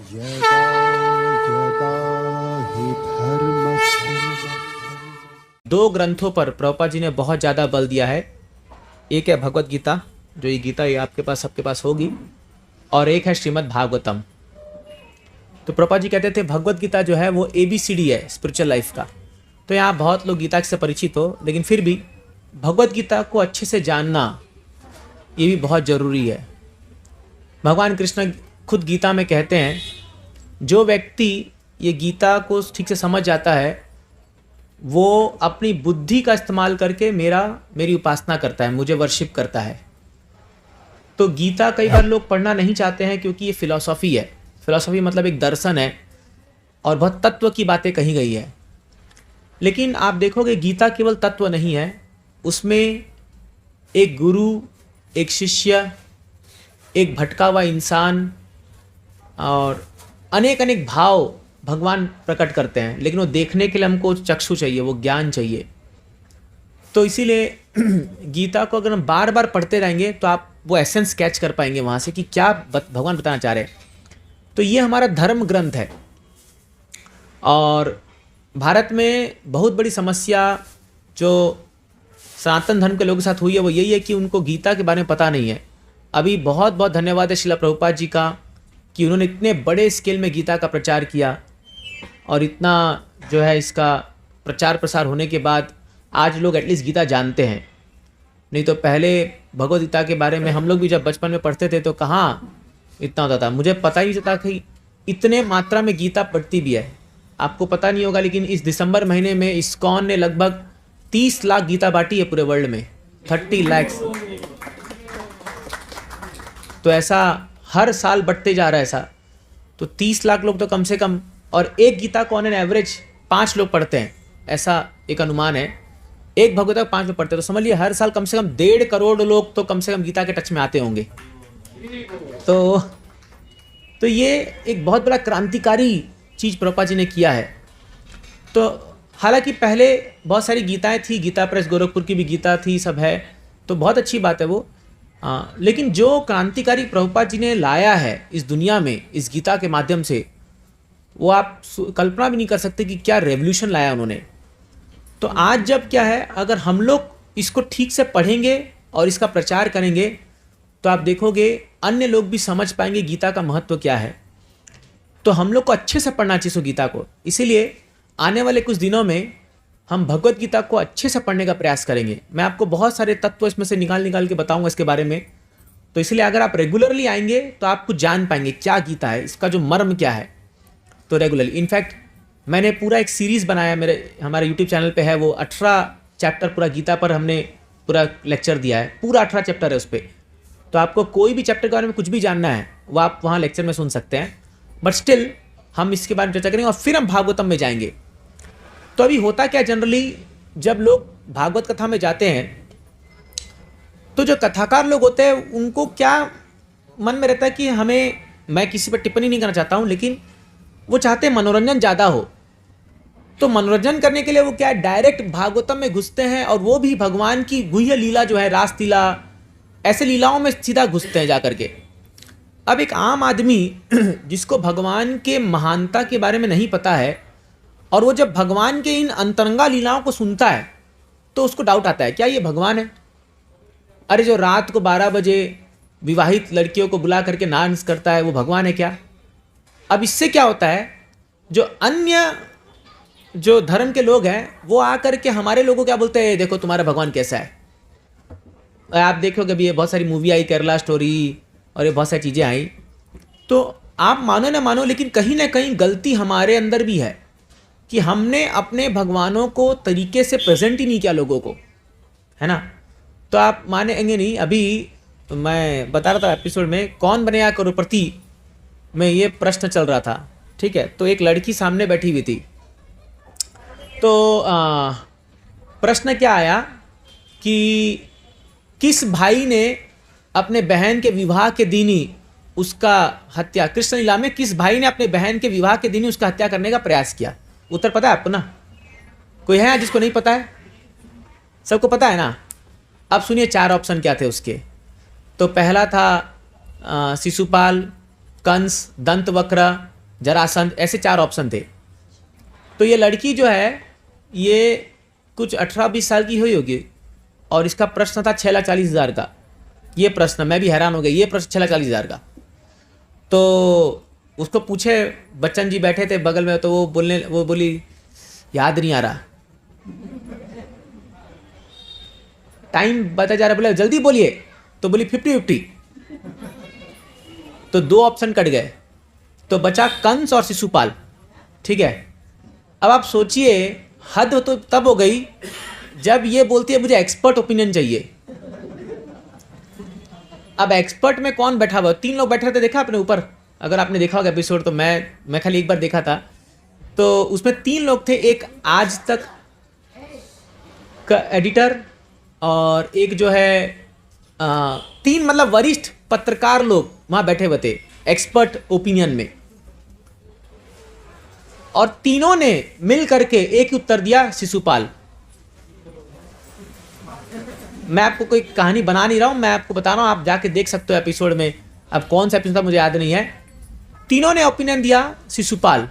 यदा यदा हि धर्मस्य। दो ग्रंथों पर प्रभुपाद जी ने बहुत ज़्यादा बल दिया है। एक है भगवत गीता, जो ये गीता ये आपके पास सबके पास होगी, और एक है श्रीमद् भागवतम। तो प्रभुपाद जी कहते थे भगवत गीता जो है वो ABCD है स्पिरिचुअल लाइफ का। तो यहाँ बहुत लोग गीता से परिचित हो, लेकिन फिर भी भगवत गीता को अच्छे से जानना ये भी बहुत ज़रूरी है। भगवान कृष्ण खुद गीता में कहते हैं, जो व्यक्ति ये गीता को ठीक से समझ जाता है वो अपनी बुद्धि का इस्तेमाल करके मेरी उपासना करता है, मुझे वर्शिप करता है। तो गीता कई बार लोग पढ़ना नहीं चाहते हैं क्योंकि ये फिलॉसफी है। फिलॉसफी मतलब एक दर्शन है और बहुत तत्व की बातें कही गई है। लेकिन आप देखोगे गीता केवल तत्व नहीं है, उसमें एक गुरु, एक शिष्य, एक भटका हुआ इंसान और अनेक अनेक भाव भगवान प्रकट करते हैं। लेकिन वो देखने के लिए हमको चक्षु चाहिए, वो ज्ञान चाहिए। तो इसीलिए गीता को अगर हम बार बार पढ़ते रहेंगे तो आप वो एसेंस कैच कर पाएंगे वहाँ से कि क्या भगवान बताना चाह रहे हैं। तो ये हमारा धर्म ग्रंथ है। और भारत में बहुत बड़ी समस्या जो सनातन धर्म के लोगों के साथ हुई है वो यही है कि उनको गीता के बारे में पता नहीं है। अभी बहुत बहुत धन्यवाद है शिला प्रभुपाद जी का कि उन्होंने इतने बड़े स्केल में गीता का प्रचार किया, और इतना जो है इसका प्रचार प्रसार होने के बाद आज लोग एटलीस्ट गीता जानते हैं। नहीं तो पहले भगवद गीता के बारे में हम लोग भी जब बचपन में पढ़ते थे तो कहाँ इतना होता था, मुझे पता ही नहीं चलता कि इतने मात्रा में गीता पढ़ती भी है। आपको पता नहीं होगा लेकिन इस दिसंबर महीने में इस्कॉन ने लगभग 30 लाख गीता बांटी है पूरे वर्ल्ड में, 30 लाख। तो ऐसा हर साल बढ़ते जा रहा है ऐसा। तो 30 लाख लोग तो कम से कम, और एक गीता को ऑन एन एवरेज 5 लोग पढ़ते हैं, ऐसा एक अनुमान है। एक भगवत गीता 5 लोग पढ़ते हैं, तो समझ लिए हर साल कम से कम 1.5 करोड़ लोग तो कम से कम गीता के टच में आते होंगे। तो ये एक बहुत बड़ा क्रांतिकारी चीज़ प्रभुपाद जी ने किया है। तो हालांकि पहले बहुत सारी गीताएं थी, गीता प्रेस गोरखपुर की भी गीता थी, सब है, तो बहुत अच्छी बात है वो। लेकिन जो क्रांतिकारी प्रभुपाद जी ने लाया है इस दुनिया में इस गीता के माध्यम से, वो आप कल्पना भी नहीं कर सकते कि क्या रेवोल्यूशन लाया उन्होंने। तो आज जब क्या है, अगर हम लोग इसको ठीक से पढ़ेंगे और इसका प्रचार करेंगे तो आप देखोगे अन्य लोग भी समझ पाएंगे गीता का महत्व क्या है। तो हम लोग को अच्छे से पढ़ना चाहिए गीता को। इसीलिए आने वाले कुछ दिनों में हम भगवत गीता को अच्छे से पढ़ने का प्रयास करेंगे। मैं आपको बहुत सारे तत्व इसमें से निकाल के बताऊंगा इसके बारे में। तो इसलिए अगर आप रेगुलरली आएंगे तो आप कुछ जान पाएंगे क्या गीता है, इसका जो मर्म क्या है। तो रेगुलरली, इनफैक्ट मैंने पूरा एक सीरीज़ बनाया, हमारे यूट्यूब चैनल पे है, वो 18 चैप्टर पूरा गीता पर हमने पूरा लेक्चर दिया है, पूरा 18 चैप्टर है उस पर। तो आपको कोई भी चैप्टर के बारे में कुछ भी जानना है वो आप वहाँ लेक्चर में सुन सकते हैं। बट स्टिल हम इसके बारे में चर्चा करेंगे और फिर हम भागवतम में जाएंगे। तो अभी होता क्या, जनरली जब लोग भागवत कथा में जाते हैं तो जो कथाकार लोग होते हैं उनको क्या मन में रहता है कि हमें, मैं किसी पर टिप्पणी नहीं करना चाहता हूँ, लेकिन वो चाहते हैं मनोरंजन ज़्यादा हो। तो मनोरंजन करने के लिए वो क्या है, डायरेक्ट भागवतम में घुसते हैं, और वो भी भगवान की गुह्य लीला जो है, रास लीला, ऐसे लीलाओं में सीधा घुसते हैं जा करके। अब एक आम आदमी जिसको भगवान के महानता के बारे में नहीं पता है, और वो जब भगवान के इन अंतरंगा लीलाओं को सुनता है तो उसको डाउट आता है क्या ये भगवान है। अरे जो रात को 12 बजे विवाहित लड़कियों को बुला करके डांस करता है वो भगवान है क्या। अब इससे क्या होता है, जो अन्य जो धर्म के लोग हैं वो आकर के हमारे लोगों को क्या बोलते हैं, देखो तुम्हारा भगवान कैसा है। आप देखोगे अभी ये बहुत सारी मूवी आई, केरला स्टोरी, और ये बहुत सारी चीज़ें आई। तो आप मानो ना मानो, लेकिन कहीं ना कहीं गलती हमारे अंदर भी है कि हमने अपने भगवानों को तरीके से प्रेजेंट ही नहीं किया लोगों को, है ना। तो आप मानेंगे नहीं, अभी मैं बता रहा था एपिसोड में कौन बनेगा करोड़पति में ये प्रश्न चल रहा था, ठीक है। तो एक लड़की सामने बैठी हुई थी, तो प्रश्न क्या आया कि किस भाई ने अपने बहन के विवाह के दिन ही उसका हत्या, कृष्ण लीला में किस भाई ने अपने बहन के विवाह के दिन ही उसका हत्या करने का प्रयास किया। उत्तर पता है आपको ना, कोई है जिसको नहीं पता है, सबको पता है ना। अब सुनिए 4 ऑप्शन क्या थे उसके। तो पहला था शिशुपाल, कंस, दंतवक्र, जरासंध, ऐसे 4 ऑप्शन थे। तो ये लड़की जो है ये कुछ 18-20 साल की हुई होगी और इसका प्रश्न था 6,40,000 का। ये प्रश्न, मैं भी हैरान हो गया, ये प्रश्न 6,40,000 का। तो उसको पूछे, बच्चन जी बैठे थे बगल में, तो वो बोली याद नहीं आ रहा, टाइम बता जा रहा, बोले जल्दी बोलिए, तो बोली 50-50। तो 2 ऑप्शन कट गए, तो बचा कंस और शिशुपाल। ठीक है, अब आप सोचिए हद तो तब हो गई जब ये बोलती है मुझे एक्सपर्ट ओपिनियन चाहिए। अब एक्सपर्ट में कौन बैठा हुआ? 3 लोग बैठे थे, देखा आपने ऊपर? अगर आपने देखा होगा एपिसोड, तो मैं खाली एक बार देखा था। तो उसमें 3 लोग थे, एक आज तक का एडिटर और एक जो है 3 मतलब वरिष्ठ पत्रकार लोग वहां बैठे हुए थे एक्सपर्ट ओपिनियन में, और तीनों ने मिल करके एक ही उत्तर दिया, शिशुपाल। मैं आपको कोई कहानी बना नहीं रहा हूं, मैं आपको बता रहा हूं, आप जाके देख सकते हो एपिसोड में। अब कौन सा एपिसोड था मुझे याद नहीं है। तीनों ने ओपिनियन दिया शिशुपाल,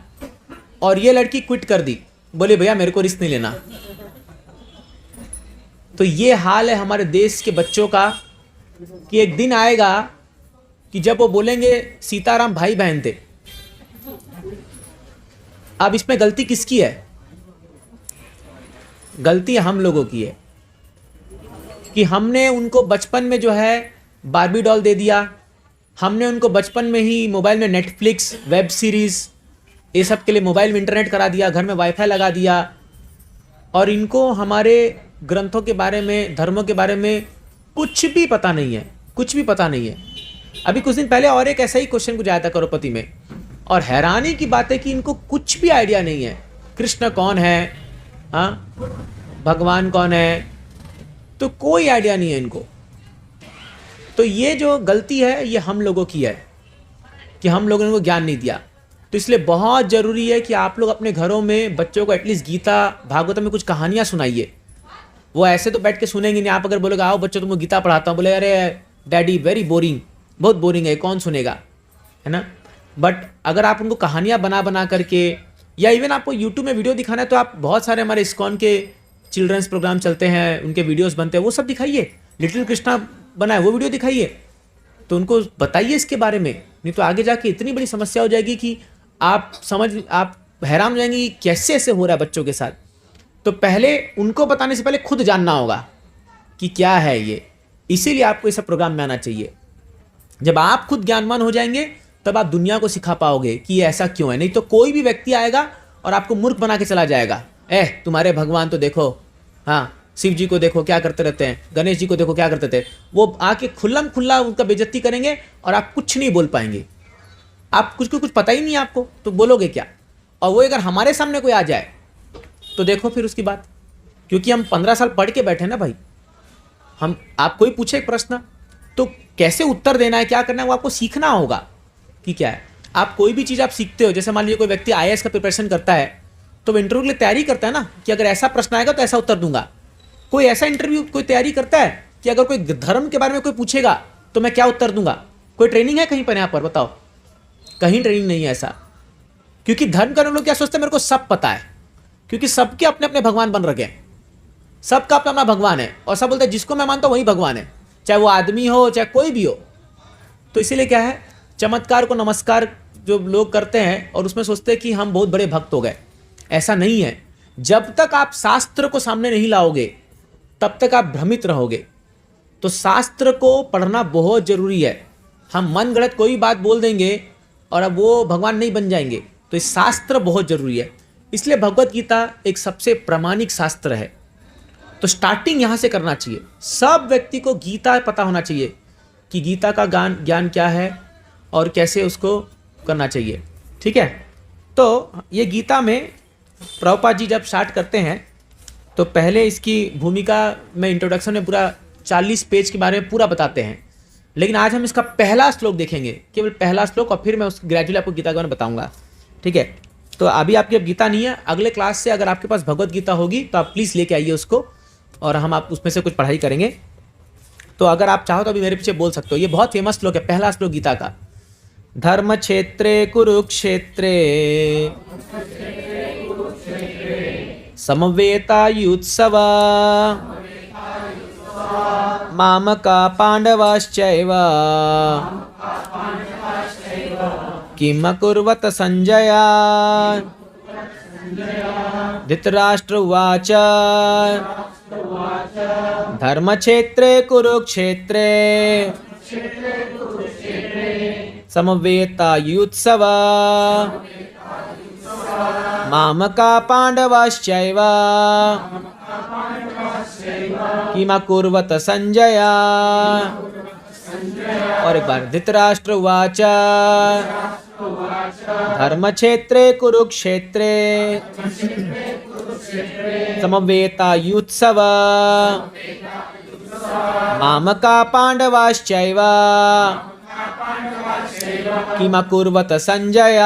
और ये लड़की क्विट कर दी, बोले भैया मेरे को रिस्क नहीं लेना। तो ये हाल है हमारे देश के बच्चों का कि एक दिन आएगा कि जब वो बोलेंगे सीताराम भाई बहन थे। अब इसमें गलती किसकी है? गलती हम लोगों की है कि हमने उनको बचपन में जो है बारबी डॉल दे दिया, हमने उनको बचपन में ही मोबाइल में नेटफ्लिक्स, वेब सीरीज, ये सब के लिए मोबाइल में इंटरनेट करा दिया, घर में वाईफाई लगा दिया, और इनको हमारे ग्रंथों के बारे में, धर्मों के बारे में कुछ भी पता नहीं है, कुछ भी पता नहीं है। अभी कुछ दिन पहले और एक ऐसा ही क्वेश्चन कुछ आया था करोड़पति में, और हैरानी की बात है कि इनको कुछ भी आइडिया नहीं है कृष्ण कौन है, हाँ, भगवान कौन है, तो कोई आइडिया नहीं है इनको। तो ये जो गलती है ये हम लोगों की है कि हम लोगों ने उनको ज्ञान नहीं दिया। तो इसलिए बहुत ज़रूरी है कि आप लोग अपने घरों में बच्चों को एटलीस्ट गीता भागवत में कुछ कहानियाँ सुनाइए। वो ऐसे तो बैठ के सुनेंगे नहीं। आप अगर बोलोगे आओ बच्चों तुमको गीता पढ़ाता हूँ, बोले अरे डैडी वेरी बोरिंग, बहुत बोरिंग है, कौन सुनेगा, है ना। बट अगर आप उनको कहानियाँ बना बना करके, या इवन आपको यूट्यूब में वीडियो दिखाना है, तो आप बहुत सारे हमारे इस्कॉन के चिल्ड्रंस प्रोग्राम चलते हैं, उनके वीडियोस बनते हैं, वो सब दिखाइए। लिटिल कृष्णा बना है, वो वीडियो दिखाइए, तो उनको बताइए इसके बारे में। नहीं तो आगे जाके इतनी बड़ी समस्या हो जाएगी कि आप हैरान हो जाएंगे कि कैसे ऐसे हो रहा है बच्चों के साथ। तो पहले उनको बताने से पहले खुद जानना होगा कि क्या है ये। इसीलिए आपको ये सब प्रोग्राम में आना चाहिए। जब आप खुद ज्ञानवान हो जाएंगे तब आप दुनिया को सिखा पाओगे कि ये ऐसा क्यों है। नहीं तो कोई भी व्यक्ति आएगा और आपको मूर्ख बना के चला जाएगा। तुम्हारे भगवान तो देखो, हाँ, शिव जी को देखो क्या करते रहते हैं, गणेश जी को देखो क्या करते थे। वो आके खुल्लम खुल्ला उनका बेइज्जती करेंगे और आप कुछ नहीं बोल पाएंगे। आप कुछ पता ही नहीं है आपको, तो बोलोगे क्या। और वो अगर हमारे सामने कोई आ जाए तो देखो फिर उसकी बात। क्योंकि हम 15 साल पढ़ के बैठे ना भाई। आप कोई पूछे एक प्रश्न तो कैसे उत्तर देना है, क्या करना है, वो आपको सीखना होगा कि क्या है। आप कोई भी चीज़ आप सीखते हो, जैसे मान लीजिए कोई व्यक्ति IAS का प्रिपरेशन करता है तो वो इंटरव्यू के लिए तैयारी करता है ना कि अगर ऐसा प्रश्न आएगा तो ऐसा उत्तर दूंगा। कोई ऐसा इंटरव्यू कोई तैयारी करता है कि अगर कोई धर्म के बारे में कोई पूछेगा तो मैं क्या उत्तर दूंगा। कोई ट्रेनिंग है कहीं पर यहाँ पर, बताओ? कहीं ट्रेनिंग नहीं है ऐसा। क्योंकि धर्म करने लोग क्या सोचते हैं, मेरे को सब पता है। क्योंकि सबके अपने अपने भगवान बन रखे हैं, सबका अपना अपना भगवान है, और सब बोलते हैं जिसको मैं मानता हूँ वही भगवान है, चाहे वो आदमी हो चाहे कोई भी हो। तो इसीलिए क्या है, चमत्कार को नमस्कार जो लोग करते हैं और उसमें सोचते हैं कि हम बहुत बड़े भक्त हो गए। ऐसा नहीं है। जब तक आप शास्त्र को सामने नहीं लाओगे तब तक आप भ्रमित रहोगे। तो शास्त्र को पढ़ना बहुत जरूरी है। हम मन गढ़ंत कोई बात बोल देंगे और अब वो भगवान नहीं बन जाएंगे। तो इस शास्त्र बहुत जरूरी है। इसलिए भगवत गीता एक सबसे प्रामाणिक शास्त्र है। तो स्टार्टिंग यहाँ से करना चाहिए। सब व्यक्ति को गीता पता होना चाहिए कि गीता का ज्ञान क्या है और कैसे उसको करना चाहिए। ठीक है। तो ये गीता में प्रभुपाद जी जब स्टार्ट करते हैं तो पहले इसकी भूमिका में इंट्रोडक्शन में पूरा 40 पेज के बारे में पूरा बताते हैं। लेकिन आज हम इसका पहला श्लोक देखेंगे, केवल पहला श्लोक, और फिर मैं उस ग्रेजुअली आपको गीता के बारे में बताऊंगा। ठीक है। तो अभी आपकी अब गीता नहीं है, अगले क्लास से अगर आपके पास भगवत गीता होगी तो आप प्लीज़ लेके आइए उसको, और हम आप उसमें से कुछ पढ़ाई करेंगे। तो अगर आप चाहो तो अभी मेरे पीछे बोल सकते हो। ये बहुत फेमस श्लोक है, पहला श्लोक गीता का। धर्म क्षेत्रे कुरुक्षेत्रे समवेतायुत्सव मामका पांडवाश्चैव किम अकुर्वत संजय। धृतराष्ट्र उवाच धर्मक्षेत्रे कुरुक्षेत्रे समवेतायुत्सव मामका पांडवाश्चैव किमकुर्वत संजय। और एक बार धृतराष्ट्र उवाच धर्मक्षेत्रे कुरुक्षेत्रे समवेतायुत्सव मामका पांडवाश्चैव किमकुर्वत संजय।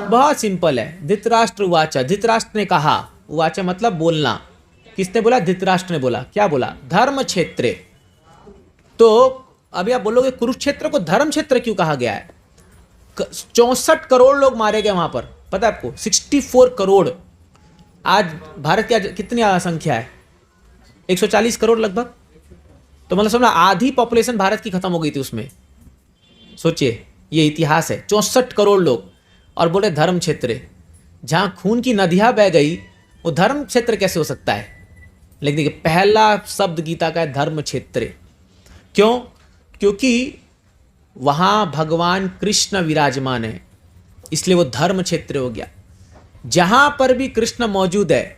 बहुत सिंपल है। धृतराष्ट्र उवाच, धृतराष्ट्र ने कहा, उवाच मतलब बोलना। किसने बोला? धृतराष्ट्र ने बोला। क्या बोला? धर्म क्षेत्रे। तो अभी आप बोलोगे कुरुक्षेत्र को धर्म क्षेत्र क्यों कहा गया है? 64 करोड़ लोग मारे गए वहां पर, पता है आपको? 64 करोड़। आज भारत की कितनी संख्या है? 140 करोड़ लगभग। तो मतलब समझना आधी पॉपुलेशन भारत की खत्म हो गई थी उसमें। सोचिए, ये इतिहास है। 64 करोड़ लोग और बोले धर्म क्षेत्र। जहां खून की नदियां बह गई वो धर्म क्षेत्र कैसे हो सकता है? लेकिन देखिए, पहला शब्द गीता का है धर्म क्षेत्र। क्यों? क्योंकि वहां भगवान कृष्ण विराजमान है, इसलिए वो धर्म क्षेत्र हो गया। जहां पर भी कृष्ण मौजूद है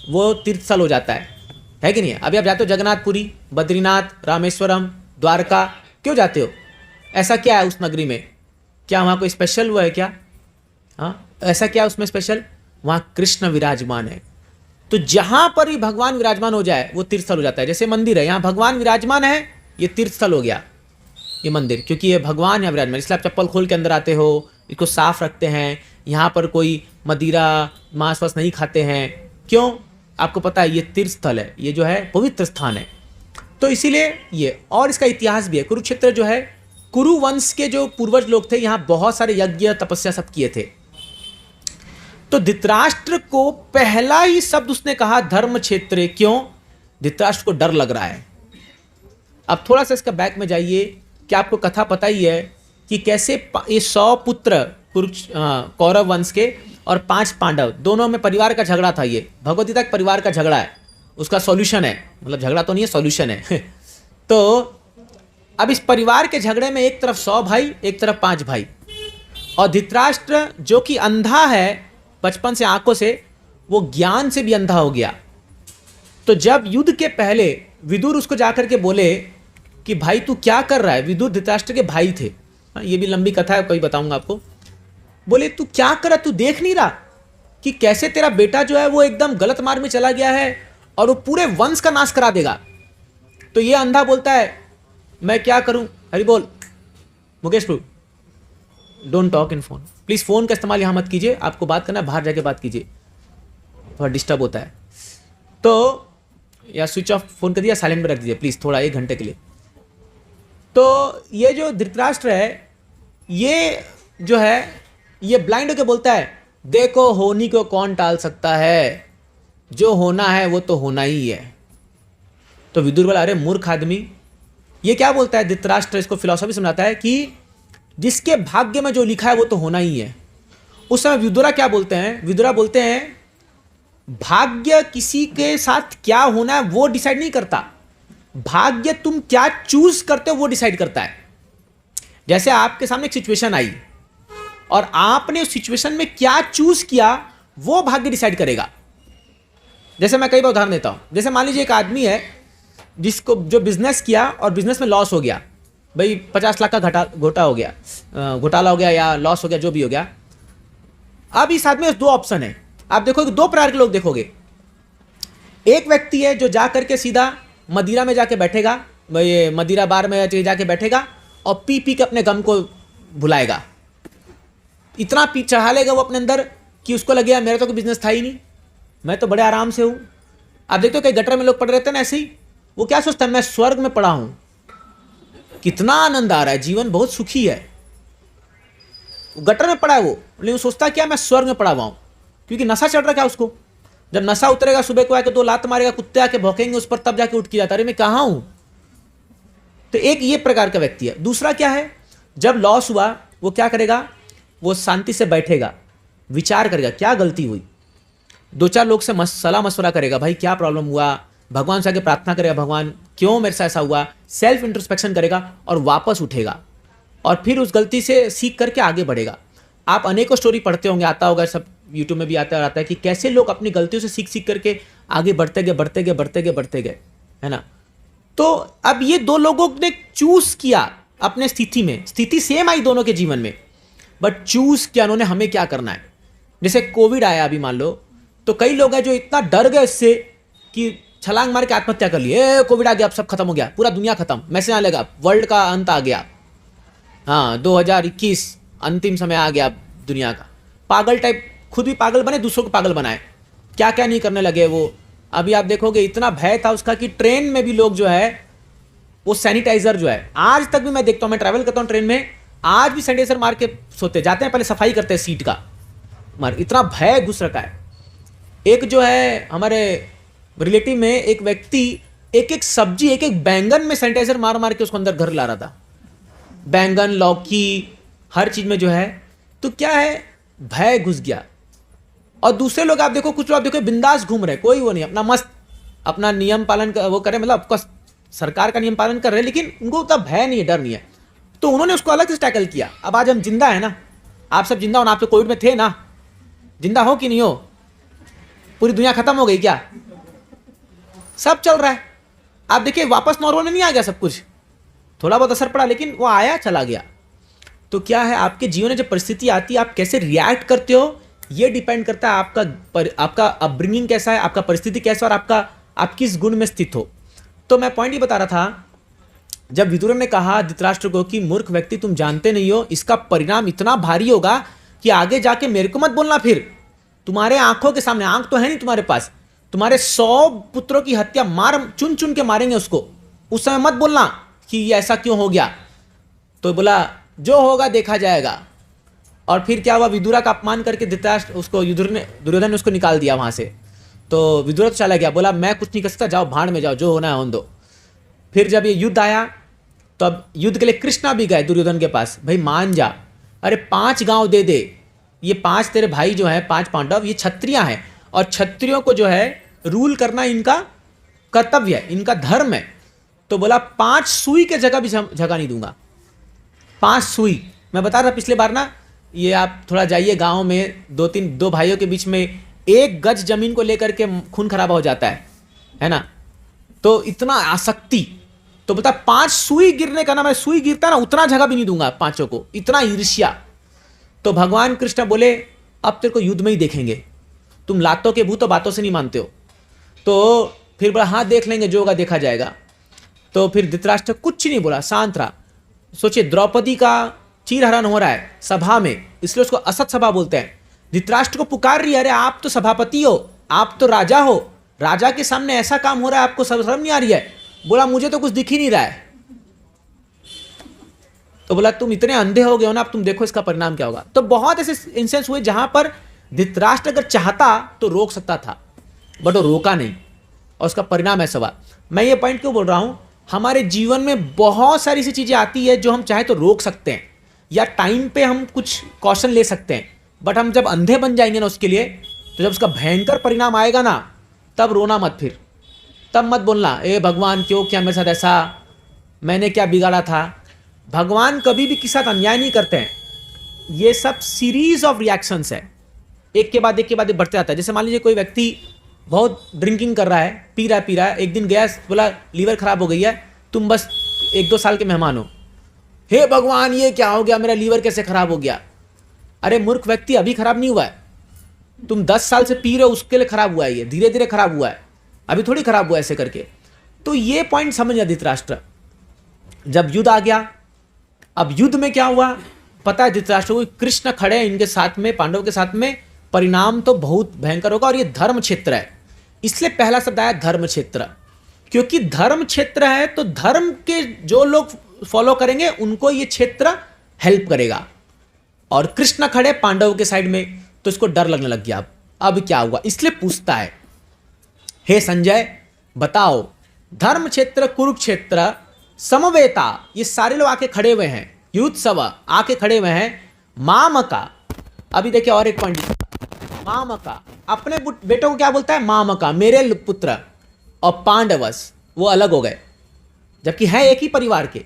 वो तीर्थस्थल हो जाता है कि नहीं? अभी आप जाते हो जगन्नाथपुरी, बद्रीनाथ, रामेश्वरम, द्वारका, क्यों जाते हो? ऐसा क्या है उस नगरी में? क्या वहाँ कोई स्पेशल हुआ है क्या? हाँ, ऐसा क्या उसमें स्पेशल? वहाँ कृष्ण विराजमान है। तो जहाँ पर भी भगवान विराजमान हो जाए वो तीर्थस्थल हो जाता है। जैसे मंदिर है, यहाँ भगवान विराजमान है, ये तीर्थस्थल हो गया ये मंदिर, क्योंकि ये भगवान यहाँ विराजमान। इसलिए आप चप्पल खोल के अंदर आते हो, इसको साफ रखते हैं। यहाँ पर कोई मदिरा मांस वास नहीं खाते हैं। क्यों? आपको पता है ये तीर्थस्थल है, ये जो है पवित्र स्थान है। तो इसीलिए ये, और इसका इतिहास भी है। कुरुक्षेत्र जो है, कुरु वंश के जो पूर्वज लोग थे, यहाँ बहुत सारे यज्ञ तपस्या सब किए थे। तो धृतराष्ट्र को पहला ही शब्द उसने कहा धर्म क्षेत्र। क्यों? धृतराष्ट्र को डर लग रहा है। अब थोड़ा सा इसका बैक में जाइए कि आपको कथा पता ही है कि कैसे ये 100 पुत्र कौरव वंश के और 5 पांडव, दोनों में परिवार का झगड़ा था। ये भगवद गीता परिवार का झगड़ा है, उसका सॉल्यूशन है। मतलब झगड़ा तो नहीं है, सॉल्यूशन है। तो अब इस परिवार के झगड़े में एक तरफ 100 भाई, एक तरफ 5 भाई। और धृतराष्ट्र जो कि अंधा है बचपन से आंखों से, वो ज्ञान से भी अंधा हो गया। तो जब युद्ध के पहले विदुर उसको जाकर के बोले कि भाई तू क्या कर रहा है? विदुर धृतराष्ट्र के भाई थे। ये भी लंबी कथा है, कभी बताऊंगा आपको। बोले तू क्या कर रहा? तू देख नहीं रहा कि कैसे तेरा बेटा जो है वो एकदम गलत मार्ग में चला गया है और वो पूरे वंश का नाश करा देगा। तो ये अंधा बोलता है मैं क्या करूं? हरि बोल। मुकेश प्रभु, don't talk in phone please. Phone का इस्तेमाल यहां मत कीजिए। आपको बात करना है बाहर जाके बात कीजिए, थोड़ा डिस्टर्ब होता है। तो या स्विच ऑफ फोन कर दिया, साइलेंट में रख दीजिए प्लीज, थोड़ा 1 घंटे के लिए। तो ये जो धृतराष्ट्र है, ये जो है ये ब्लाइंड होकर बोलता है देखो होनी को कौन टाल सकता है, जो होना है वो तो होना ही है। तो विदुर बोला अरे मूर्ख आदमी, ये क्या बोलता है? धृतराष्ट्र इसको फिलॉसफी समझाता है कि जिसके भाग्य में जो लिखा है वो तो होना ही है। उस समय विदुरा क्या बोलते हैं? विदुरा बोलते हैं भाग्य किसी के साथ क्या होना है वो डिसाइड नहीं करता, भाग्य तुम क्या चूज करते हो वो डिसाइड करता है। जैसे आपके सामने एक सिचुएशन आई और आपने उस सिचुएशन में क्या चूज किया वो भाग्य डिसाइड करेगा। जैसे मैं कई बार उदाहरण देता हूं। जैसे मान लीजिए एक आदमी है जिसको जो बिजनेस किया और बिजनेस में लॉस हो गया, भाई 50 लाख का घोटाला हो गया या लॉस हो गया, जो भी हो गया। अब इस आदमी में 2 ऑप्शन है। आप देखोगे 2 प्रकार के लोग देखोगे। एक व्यक्ति है जो जा करके सीधा मदिरा में जाके बैठेगा, ये मदिरा बार में जाके बैठेगा और पी के अपने गम को भुलाएगा। इतना पी चढ़ा लेगा वो अपने अंदर कि उसको लगेगा मेरा तो कोई बिजनेस था ही नहीं, मैं तो बड़े आराम से हूँ। आप देखते हो कई गटर में लोग पड़े रहते हैं ना, ऐसे ही वो क्या सोचता है मैं स्वर्ग में पड़ा हूँ। कितना आनंद आ रहा है, जीवन बहुत सुखी है। गटर में पड़ा है वो, लेकिन वो सोचता क्या मैं स्वर्ग में पड़ा हुआ हूं, क्योंकि नशा चढ़ रहा क्या उसको। जब नशा उतरेगा, सुबह को आके 2 लात मारेगा, कुत्ते आके भौंकेंगे उस पर, तब जाके उठ के जाता, अरे मैं कहां हूं। तो एक ये प्रकार का व्यक्ति है। दूसरा क्या है, जब लॉस हुआ वो क्या करेगा, वो शांति से बैठेगा, विचार करेगा क्या गलती हुई, 2-4 लोग से सलाह मशवरा करेगा, भाई क्या प्रॉब्लम हुआ, भगवान से आके प्रार्थना करेगा, भगवान क्यों मेरे साथ ऐसा हुआ, सेल्फ इंट्रोस्पेक्शन करेगा और वापस उठेगा और फिर उस गलती से सीख करके आगे बढ़ेगा। आप अनेकों स्टोरी पढ़ते होंगे, आता होगा, सब यूट्यूब में भी आता है कि कैसे लोग अपनी गलतियों से सीख सीख करके आगे बढ़ते गए, है ना। तो अब ये 2 लोगों ने चूज किया अपने स्थिति में, स्थिति सेम आई दोनों के जीवन में, बट चूज किया उन्होंने हमें क्या करना है। जैसे कोविड आया अभी मान लो, तो कई लोग हैं जो इतना डर गए इससे कि छलांग मार के आत्महत्या कर लिए, कोविड आ गया, अब सब खत्म हो गया, पूरा दुनिया खत्म, मैसेज आने लगा, वर्ल्ड का अंत आ गया, हाँ 2021 अंतिम समय आ गया दुनिया का। पागल टाइप, खुद भी पागल बने, दूसरों को पागल बनाए, क्या क्या नहीं करने लगे वो। अभी आप देखोगे इतना भय था उसका कि ट्रेन में भी लोग जो है वो सैनिटाइजर जो है, आज तक भी मैं देखता हूँ, मैं ट्रैवल करता हूँ ट्रेन में, आज भी सैनिटाइजर मार के सोते जाते हैं, पहले सफाई करते हैं सीट का, मगर इतना भय घुस रखा है। एक जो है हमारे रिलेटिव में एक व्यक्ति एक सब्जी, एक बैंगन में सैनिटाइजर मार मार के उसको अंदर घर ला रहा था, बैंगन, लौकी, हर चीज में जो है। तो क्या है, भय घुस गया। और दूसरे लोग आप देखो, कुछ लोग आप देखो बिंदास घूम रहे, कोई वो नहीं, अपना मस्त अपना नियम पालन कर, वो करे, मतलब आपका सरकार का नियम पालन कर रहे हैं, लेकिन उनको उतना भय नहीं है, डर नहीं है। तो उन्होंने उसको अलग से टैकल किया। अब आज हम जिंदा है ना, आप सब जिंदा हो ना, आप तो कोविड में थे ना, जिंदा हो कि नहीं हो, पूरी दुनिया खत्म हो गई क्या, सब चल रहा है। आप देखिए वापस नॉर्मल में नहीं आ गया सब कुछ, थोड़ा बहुत असर पड़ा, लेकिन वो आया चला गया। तो क्या है, आपके जीवन में जब परिस्थिति आती है, आप कैसे रिएक्ट करते हो, ये डिपेंड करता है आपका अपब्रिंगिंग कैसा है, आपका परिस्थिति कैसा, और आप किस गुण में स्थित हो। तो मैं पॉइंट ये बता रहा था, जब विदुर ने कहा धृतराष्ट्र को कि मूर्ख व्यक्ति, तुम जानते नहीं हो, इसका परिणाम इतना भारी होगा कि आगे जाके मेरे को मत बोलना, फिर तुम्हारे आंखों के सामने, आंख तो है नहीं तुम्हारे पास, तुम्हारे 100 पुत्रों की हत्या चुन चुन के मारेंगे उसको, उस समय मत बोलना कि ये ऐसा क्यों हो गया। तो बोला जो होगा देखा जाएगा। और फिर क्या हुआ, विदुरा का अपमान करके धृतराष्ट्र उसको दुर्योधन ने उसको निकाल दिया वहां से। तो विदुर तो चला गया, बोला मैं कुछ नहीं कर सकता, जाओ भाड़ में जाओ, जो होना है होने दो। फिर जब ये युद्ध आया, तो अब युद्ध के लिए कृष्णा भी गए दुर्योधन के पास, भाई मान जा, अरे 5 गांव दे दे, ये 5 तेरे भाई जो है 5 पांडव, ये क्षत्रिय हैं, और क्षत्रियों को जो है रूल करना इनका कर्तव्य है, इनका धर्म है। तो बोला 5 सुई के जगह भी जगह नहीं दूंगा, 5 सुई। मैं बता रहा पिछले बार ना, ये आप थोड़ा जाइए गांव में, 2 भाइयों के बीच में 1 गज जमीन को लेकर के खून खराबा हो जाता है ना। तो इतना आसक्ति, तो बता 5 सुई गिरने का ना, मैं सुई गिरता ना उतना जगह भी नहीं दूंगा 5 को, इतना ईर्ष्या। तो भगवान कृष्ण बोले अब तेरे को युद्ध में ही देखेंगे, तुम लातों के भूत तो बातों से नहीं मानते हो। तो फिर बोला हाँ देख लेंगे, जो होगा देखा जाएगा। तो फिर धृतराष्ट्र कुछ नहीं बोला, शांत रहा। सोचिए द्रौपदी का चीरहरण हो रहा है सभा में, इसलिए उसको असत सभा बोलते हैं। धृतराष्ट्र को पुकार रही है, अरे आप तो सभापति हो, आप तो राजा हो, राजा के सामने ऐसा काम हो रहा है, आपको शर्म नहीं आ रही है। बोला मुझे तो कुछ दिख ही नहीं रहा है। तो बोला तुम इतने अंधे हो गए हो ना, अब तुम देखो इसका परिणाम क्या होगा। तो बहुत ऐसे इंसिडेंट्स हुए जहां पर धृतराष्ट्र अगर चाहता तो रोक सकता था, बट वो रोका नहीं, और उसका परिणाम ऐसा हुआ। मैं ये पॉइंट क्यों बोल रहा हूं, हमारे जीवन में बहुत सारी ऐसी चीजें आती है जो हम चाहे तो रोक सकते हैं, या टाइम पे हम कुछ कॉशन ले सकते हैं, बट हम जब अंधे बन जाएंगे ना उसके लिए, तो जब उसका भयंकर परिणाम आएगा ना, तब रोना मत, फिर तब मत बोलना ए भगवान क्यों किया मेरे साथ ऐसा, मैंने क्या बिगाड़ा था। भगवान कभी भी किसी साथ अन्याय नहीं करते हैं, ये सब सीरीज ऑफ रिएक्शंस है, एक के बाद एक बढ़ते जाता है। जैसे मान लीजिए कोई व्यक्ति बहुत ड्रिंकिंग कर रहा है, पी रहा है, एक दिन गया बोला लीवर खराब हो गई है, तुम बस 1-2 साल के मेहमान हो, हे भगवान ये क्या हो गया, मेरा लीवर कैसे खराब हो गया। अरे मूर्ख व्यक्ति, अभी खराब नहीं हुआ है, तुम 10 साल से पी रहे हो, उसके लिए खराब हुआ है, ये धीरे धीरे खराब हुआ है, अभी थोड़ी खराब हुआ ऐसे करके। तो ये पॉइंट समझ गया धृतराष्ट्र। जब युद्ध आ गया, अब युद्ध में क्या हुआ पता है धृतराष्ट्र को, कृष्ण खड़े हैं इनके साथ में, पांडव के साथ में, परिणाम तो बहुत भयंकर होगा। और ये धर्म क्षेत्र है, इसलिए पहला शब्द आया धर्म क्षेत्र, क्योंकि धर्म क्षेत्र है तो धर्म के जो लोग फॉलो करेंगे उनको ये क्षेत्र हेल्प करेगा। और कृष्ण खड़े पांडवों के साइड में, तो इसको डर लगने लग गया। अब क्या हुआ, इसलिए पूछता है, हे संजय बताओ, धर्म क्षेत्र कुरुक्षेत्र समवेता, ये सारे लोग आके खड़े हुए हैं, युत्सव आके खड़े हुए हैं, मामका। अभी देखिए और एक पॉइंट, मामका अपने बेटों को क्या बोलता है, मामका मेरे पुत्र, और पांडवस वो अलग हो गए, जबकि हैं एक ही परिवार के,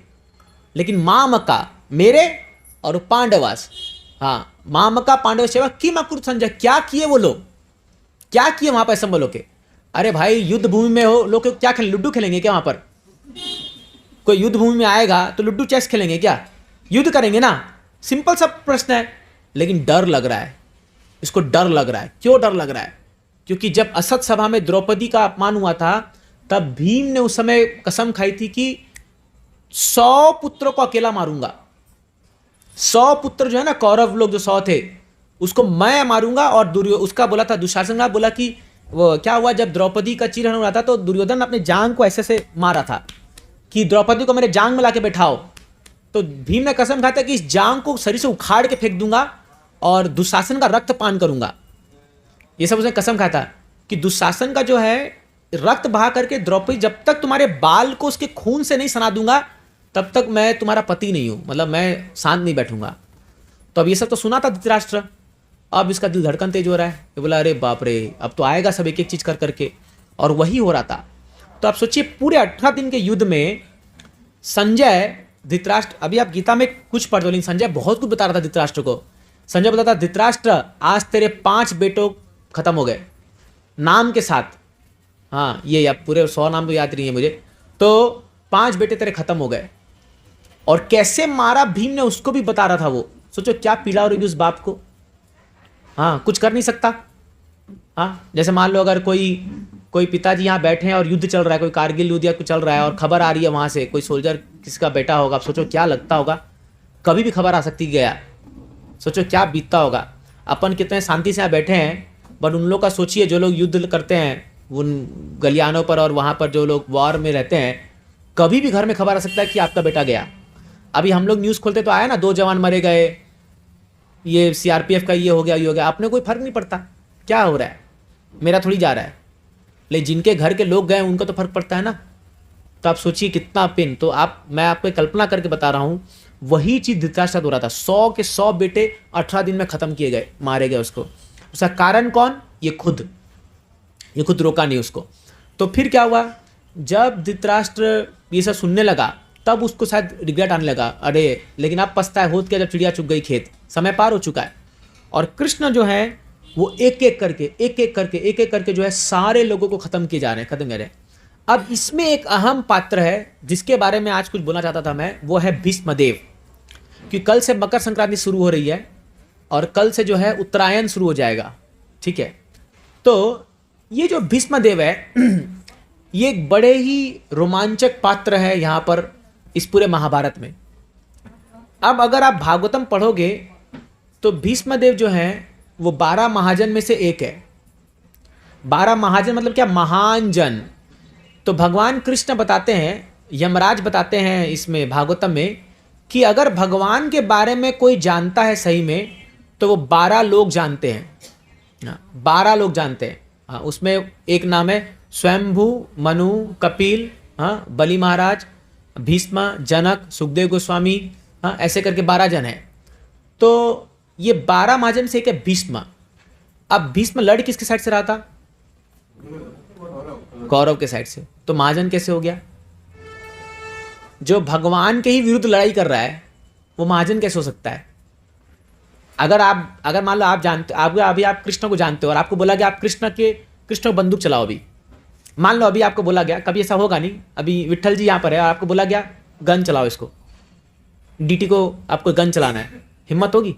लेकिन मामका मेरे और पांडवस, हाँ मामका पांडव सेवा की मकुर संजय, क्या किए वो लोग, क्या किए वहां पर संबल के। अरे भाई युद्ध भूमि में हो लोग क्या खेलें, लुड्डू खेलेंगे क्या वहां पर? कोई युद्ध भूमि में आएगा तो लुड्डू चेस खेलेंगे क्या? युद्ध करेंगे ना, सिंपल सा प्रश्न है। लेकिन डर लग रहा है, इसको डर लग रहा है। क्यों डर लग रहा है? क्योंकि जब असत सभा में द्रौपदी का अपमान हुआ था, तब भीम ने उस समय कसम खाई थी कि 100 पुत्रों को अकेला मारूंगा। 100 पुत्र जो है ना, कौरव लोग जो 100 थे, उसको मैं मारूंगा। और उसका बोला था, दुशासन का बोला कि वो क्या हुआ, जब द्रौपदी का चीरहरण हो रहा था तो दुर्योधन अपने जांग को ऐसे से मारा था कि द्रौपदी को मेरे जांग में लाके बैठाओ। तो भीम ने कसम खाया था कि इस जांग को शरीर से उखाड़ के फेंक दूंगा और दुशासन का रक्त पान करूंगा। ये सब उसने कसम खाया था कि दुशासन का जो है रक्त बहा करके द्रौपदी, जब तक तुम्हारे बाल को उसके खून से नहीं सना दूंगा तब तक मैं तुम्हारा पति नहीं हूं, मतलब मैं शांत नहीं बैठूंगा। तो अब ये सब तो सुना था धृतराष्ट्र, अब इसका दिल धड़कन तेज हो रहा है। ये बोला अरे बाप रे, अब तो आएगा सब एक एक चीज कर करके, और वही हो रहा था। तो आप सोचिए पूरे 18 दिन के युद्ध में संजय धृतराष्ट्र, अभी आप गीता में कुछ पढ़ दो, लेकिन संजय बहुत कुछ बता रहा था धृतराष्ट्र को। संजय बताता धृतराष्ट्र आज तेरे 5 बेटों खत्म हो गए नाम के साथ। हाँ ये अब पूरे 100 नाम तो याद नहीं है मुझे, तो 5 बेटे तेरे खत्म हो गए। और कैसे मारा भीम ने उसको भी बता रहा था वो। सोचो क्या पीड़ा हो रही थी उस बाप को। हाँ कुछ कर नहीं सकता। हाँ जैसे मान लो अगर कोई पिताजी यहाँ बैठे हैं और युद्ध चल रहा है, कोई कारगिल युद्ध या कुछ चल रहा है और खबर आ रही है वहाँ से, कोई सोल्जर किसी का बेटा होगा, आप सोचो क्या लगता होगा। कभी भी खबर आ सकती गया, सोचो क्या बीतता होगा। अपन कितने शांति से यहाँ बैठे हैं, बट उन लोग का सोचिए जो लोग युद्ध करते हैं उन गलियानों पर और वहाँ पर जो लोग वॉर में रहते हैं, कभी भी घर में खबर आ सकता है कि आपका बेटा गया। अभी हम लोग न्यूज़ खोलते तो आया ना 2 जवान मरे गए, ये सीआरपीएफ का ये हो गया, अपने कोई फर्क नहीं पड़ता क्या हो रहा है, मेरा थोड़ी जा रहा है। लेकिन जिनके घर के लोग गए उनको तो फर्क पड़ता है ना। तो आप सोचिए कितना पेन। तो मैं आपको कल्पना करके बता रहा हूँ, वही चीज़ धृतराष्ट्र हो रहा था। 100 के 100 बेटे 18 दिन में खत्म किए गए, मारे गए उसको। उसका कारण कौन? ये खुद रोका नहीं उसको। तो फिर क्या हुआ, जब धृतराष्ट्र ये सब सुनने लगा तब उसको शायद रिग्रेट आने लगा, अरे लेकिन अब पछता है, होत क्या जब चिड़िया चुग गई खेत, समय पार हो चुका है। और कृष्ण जो है वो एक एक करके जो है सारे लोगों को खत्म किए जा रहे हैं, खत्म कर रहे हैं। अब इसमें एक अहम पात्र है जिसके बारे में आज कुछ बोलना चाहता था मैं, वो है भीष्मदेव। कि कल से मकर संक्रांति शुरू हो रही है और कल से जो है उत्तरायण शुरू हो जाएगा, ठीक है। तो ये जो भीष्मदेव है ये एक बड़े ही रोमांचक पात्र है यहाँ पर इस पूरे महाभारत में। अब अगर आप भागवतम पढ़ोगे तो भीष्मदेव जो है वो 12 महाजन में से एक है। 12 महाजन मतलब क्या? महान जन। तो भगवान कृष्ण बताते हैं, यमराज बताते हैं इसमें भागवतम में कि अगर भगवान के बारे में कोई जानता है सही में तो वो 12 लोग जानते हैं। 12 लोग जानते हैं। हाँ उसमें एक नाम है स्वयंभू, मनु, कपिल, हाँ बलि महाराज, भीष्म, जनक, सुखदेव गोस्वामी, हाँ ऐसे करके 12 जन हैं। तो ये 12 महाजन से एक है भीष्म। अब भीष्म लड़ किसके साइड से रहा था? कौरव के साइड से। तो महाजन कैसे हो गया? जो भगवान के ही विरुद्ध लड़ाई कर रहा है वो महाजन कैसे हो सकता है? अगर मान लो आप जानते, अभी आप कृष्ण को जानते हो और आपको बोला गया आप कृष्ण को बंदूक चलाओ। अभी मान लो अभी आपको बोला गया, कभी ऐसा होगा नहीं, अभी विट्ठल जी यहाँ पर है और आपको बोला गया गन चलाओ, इसको डीटी को आपको गन चलाना है, हिम्मत होगी?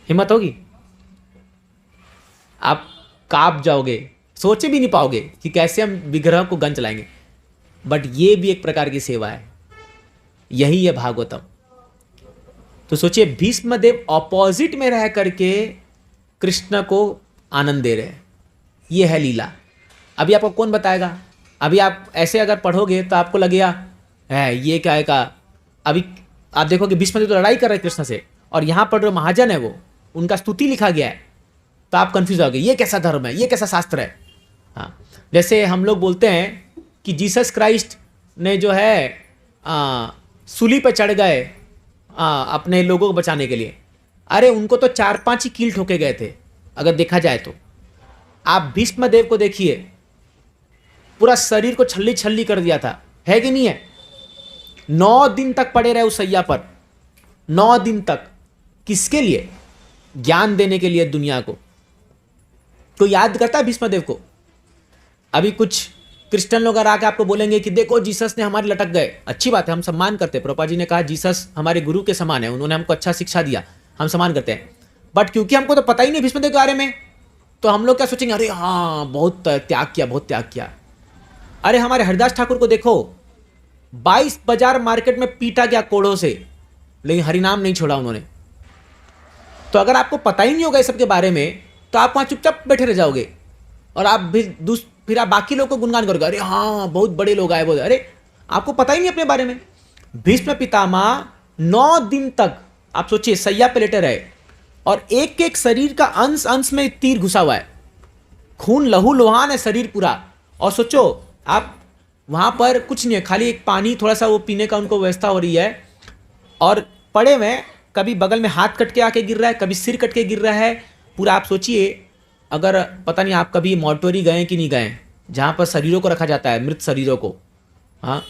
हिम्मत होगी? आप कांप जाओगे, सोचे भी नहीं पाओगे कि कैसे हम विग्रह को गन चलाएंगे। बट ये भी एक प्रकार की सेवा है, यही है भागवतम। तो सोचिए भीष्मदेव ऑपोजिट में रह करके कृष्ण को आनंद दे रहे हैं, ये है लीला। अभी आपको कौन बताएगा? अभी आप ऐसे अगर पढ़ोगे तो आपको लगेगा है ये क्या है का। अभी आप देखो कि भीष्म देव तो लड़ाई कर रहे हैं कृष्ण से, और यहाँ पर जो महाजन है वो उनका स्तुति लिखा गया है, तो आप कंफ्यूज हो गए ये कैसा धर्म है, ये कैसा शास्त्र है। हाँ, जैसे हम लोग बोलते हैं कि जीसस क्राइस्ट ने जो है सूली पर चढ़ गए अपने लोगों को बचाने के लिए। अरे उनको तो 4-5 ही कील ठोके गए थे अगर देखा जाए तो। आप भीष्म देव को देखिए, पूरा शरीर को छल्ली छल्ली कर दिया था, है कि नहीं है। 9 दिन तक पड़े रहे उस सैया पर, 9 दिन तक। किसके लिए? ज्ञान देने के लिए दुनिया को। कोई याद करता है भीष्म देव को? अभी कुछ क्रिश्चियन लोग अगर आके आपको बोलेंगे कि देखो जीसस ने हमारे लटक गए, अच्छी बात है, हम सम्मान करते हैं। प्रभुपाद जी ने कहा जीसस हमारे गुरु के समान है, उन्होंने हमको अच्छा शिक्षा दिया, हम सम्मान करते हैं। बट क्योंकि हमको तो पता ही नहीं भीष्म देव के बारे में, तो हम लोग क्या सोचेंगे, अरे हाँ बहुत त्याग किया, बहुत त्याग किया। अरे हमारे हरिदास ठाकुर को देखो, 22 बाजार मार्केट में पीटा गया कोड़ों से, लेकिन हरिनाम नहीं छोड़ा उन्होंने। तो अगर आपको पता ही नहीं होगा इस सब के बारे में, तो आप वहाँ चुपचाप बैठे रह जाओगे, और आप फिर आप बाकी लोग को गुणगान करोगे, अरे हाँ बहुत बड़े लोग आए, बोले। अरे आपको पता ही नहीं अपने बारे में। भीष्म पितामह 9 दिन तक आप सोचिए सैया पे लेटे रहे, और एक एक शरीर का अंश अंश में तीर घुसा हुआ है, खून लहू लोहान है शरीर पूरा। और सोचो आप वहाँ पर कुछ नहीं है, खाली एक पानी थोड़ा सा वो पीने का उनको व्यवस्था हो रही है, और पड़े हुए कभी बगल में हाथ कट के आके गिर रहा है, कभी सिर कट के गिर रहा है पूरा। आप सोचिए, अगर पता नहीं आप कभी मॉर्टोरी गए कि नहीं गए, जहाँ पर शरीरों को रखा जाता है, मृत शरीरों को, हाँ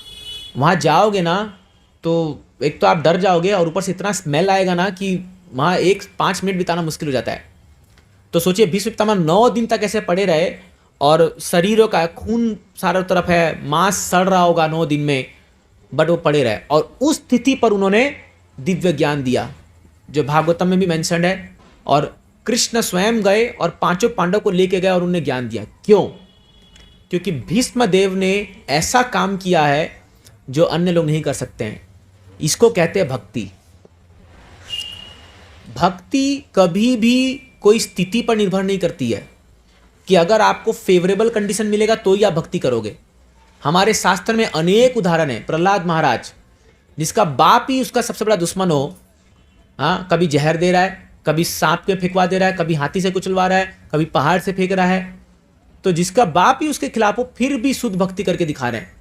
वहाँ जाओगे ना तो एक तो आप डर जाओगे, और ऊपर से इतना स्मेल आएगा ना कि वहाँ 5 मिनट बिताना मुश्किल हो जाता है। तो सोचिए भीष्म पितामह 9 दिन तक ऐसे पड़े रहे, और शरीरों का खून सारों तरफ है, मांस सड़ रहा होगा 9 दिन में, बट वो पड़े रहे। और उस स्थिति पर उन्होंने दिव्य ज्ञान दिया, जो भागवतम में भी मेंशन्ड है। और कृष्ण स्वयं गए और 5 पांडव को लेके गए और उन्हें ज्ञान दिया। क्यों? क्योंकि भीष्म देव ने ऐसा काम किया है जो अन्य लोग नहीं कर सकते हैं। इसको कहते हैं भक्ति। भक्ति कभी भी कोई स्थिति पर निर्भर नहीं करती है कि अगर आपको फेवरेबल कंडीशन मिलेगा तो ही आप भक्ति करोगे। हमारे शास्त्र में अनेक उदाहरण है। प्रहलाद महाराज, जिसका बाप ही उसका सबसे बड़ा दुश्मन हो, हाँ कभी जहर दे रहा है, कभी सांप के फेंकवा दे रहा है, कभी हाथी से कुचलवा रहा है, कभी पहाड़ से फेंक रहा है, तो जिसका बाप ही उसके खिलाफ हो फिर भी शुद्ध भक्ति करके दिखा रहे हैं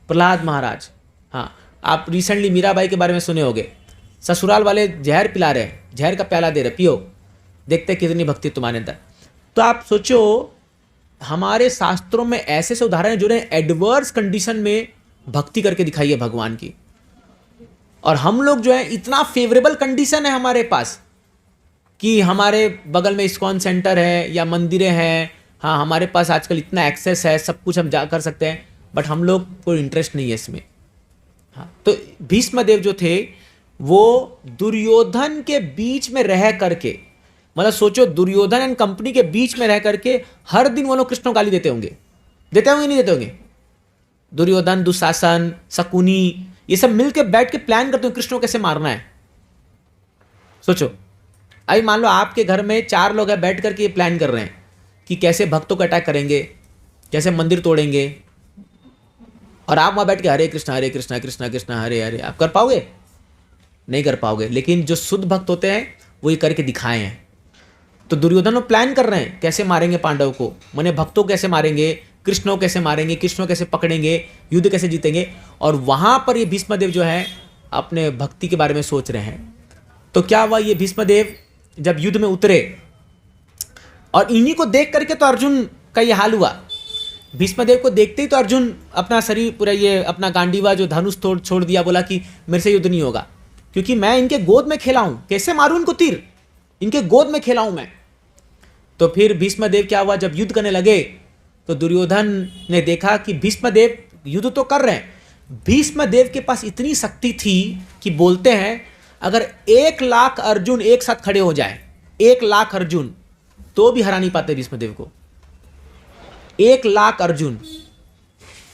प्रहलाद महाराज। हाँ, आप रिसेंटली मीराबाई के बारे में सुने होंगे, ससुराल वाले जहर पिला रहे हैं, जहर का प्याला दे रहे, पियो, देखते कितनी भक्ति तुम्हारे अंदर। तो आप सोचो, हमारे शास्त्रों में ऐसे से उदाहरण हैं जो ने एडवर्स कंडीशन में भक्ति करके दिखाई है भगवान की। और हम लोग जो है इतना फेवरेबल कंडीशन है हमारे पास कि हमारे बगल में इस्कॉन सेंटर है या मंदिरें हैं, हाँ हमारे पास आजकल इतना एक्सेस है, सब कुछ हम जा कर सकते हैं, बट हम लोग को इंटरेस्ट नहीं है इसमें। हाँ, तो भीष्म देव जो थे वो दुर्योधन के बीच में रह करके, मतलब सोचो दुर्योधन एंड कंपनी के बीच में रह करके हर दिन वो लोग कृष्ण को गाली देते होंगे, नहीं देते होंगे। दुर्योधन, दुशासन, शकुनी, ये सब मिलकर बैठ के प्लान करते हो कृष्ण को कैसे मारना है। सोचो, अभी मान लो आपके घर में 4 लोग हैं, बैठ करके ये प्लान कर रहे हैं कि कैसे भक्तों को अटैक करेंगे, कैसे मंदिर तोड़ेंगे, और आप वहां बैठ के हरे कृष्णा कृष्णा कृष्णा हरे हरे, आप कर पाओगे? नहीं कर पाओगे। लेकिन जो शुद्ध भक्त होते हैं वो ये करके दिखाए हैं। तो दुर्योधन लोग प्लान कर रहे हैं कैसे मारेंगे पांडव को, माने भक्तों को कैसे मारेंगे, कृष्ण को कैसे मारेंगे, कृष्ण को कैसे पकड़ेंगे, युद्ध कैसे जीतेंगे। और वहां पर ये भीष्मदेव जो है अपने भक्ति के बारे में सोच रहे हैं। तो क्या हुआ, ये भीष्मदेव जब युद्ध में उतरे, और इन्हीं को देख करके तो अर्जुन का ये हाल हुआ। भीष्मदेव को देखते ही तो अर्जुन अपना शरीर पूरा ये अपना गांडीवा जो धनुष छोड़ दिया, बोला कि मेरे से युद्ध नहीं होगा, क्योंकि मैं इनके गोद में खेला हूं, कैसे मारूं इनको तीर, इनके गोद में खेला हूं मैं। तो फिर भीष्मदेव क्या हुआ, जब युद्ध करने लगे तो दुर्योधन ने देखा कि भीष्मदेव युद्ध तो कर रहे हैं, भीष्मदेव के पास इतनी शक्ति थी कि बोलते हैं अगर 1 लाख अर्जुन एक साथ खड़े हो जाए, 1 लाख अर्जुन, तो भी हरा नहीं पाते भीष्मदेव को। 1 लाख अर्जुन,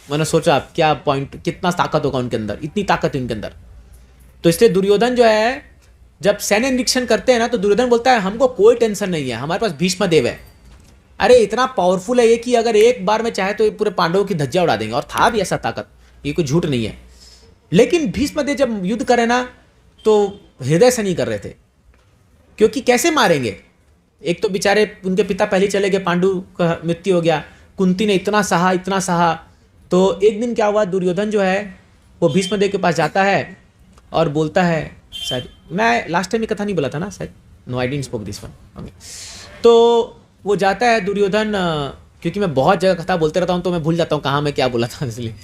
मैंने सोचा आप क्या पॉइंट, कितना ताकत होगा उनके अंदर, इतनी ताकत है उनके अंदर। तो इसलिए दुर्योधन जो है जब सैन्य निरीक्षण करते हैं ना, तो दुर्योधन बोलता है हमको कोई टेंशन नहीं है, हमारे पास भीष्मदेव है। अरे इतना पावरफुल है ये कि अगर एक बार में चाहे तो पूरे पांडवों की धज्जियां उड़ा देंगे, और था भी ऐसा ताकत, ये कोई झूठ नहीं है। लेकिन भीष्मदेव जब युद्ध करे ना तो हृदय से नहीं कर रहे थे, क्योंकि कैसे मारेंगे। एक तो बेचारे उनके पिता पहले चले गए, पांडु का मृत्यु हो गया, कुंती ने इतना सहा। तो एक दिन क्या हुआ, दुर्योधन जो है वो भीष्मदेव के पास जाता है और बोलता है, शायद मैं लास्ट टाइम ये कथा नहीं बोला था ना शायद, no I didn't spoke this one. तो वो जाता है दुर्योधन, क्योंकि मैं बहुत जगह कथा बोलते रहता हूँ तो मैं भूल जाता हूँ कहाँ मैं क्या बोला था, इसलिए।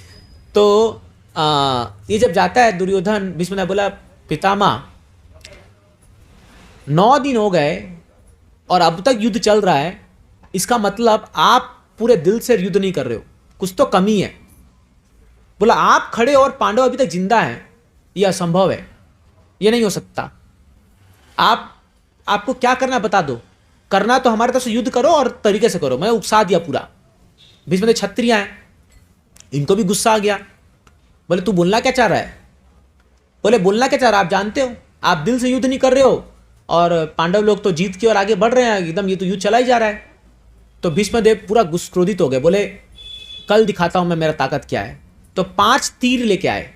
तो ये जब जाता है दुर्योधन, भीष्मदेव बोला, पितामह 9 दिन हो गए और अब तक युद्ध चल रहा है, इसका मतलब आप पूरे दिल से युद्ध नहीं कर रहे हो, कुछ तो कमी है। बोला आप खड़े और पांडव अभी तक जिंदा हैं, यह असंभव है, यह नहीं हो सकता। आपको क्या करना बता दो, करना तो हमारे तरफ से युद्ध करो और तरीके से करो। मैंने उकसा दिया पूरा। भीष्मदेव क्षत्रिय हैं, इनको भी गुस्सा आ गया। बोले तू बोलना क्या चाह रहा है? बोले बोलना क्या चाह रहा है, आप जानते हो आप दिल से युद्ध नहीं कर रहे हो और पांडव लोग तो जीत की ओर आगे बढ़ रहे हैं, एकदम ये तो युद्ध चला ही जा रहा है। तो भीष्मदेव पूरा क्रोधित हो गए, बोले कल दिखाता हूं मैं मेरा ताकत क्या है। तो 5 तीर लेके आए,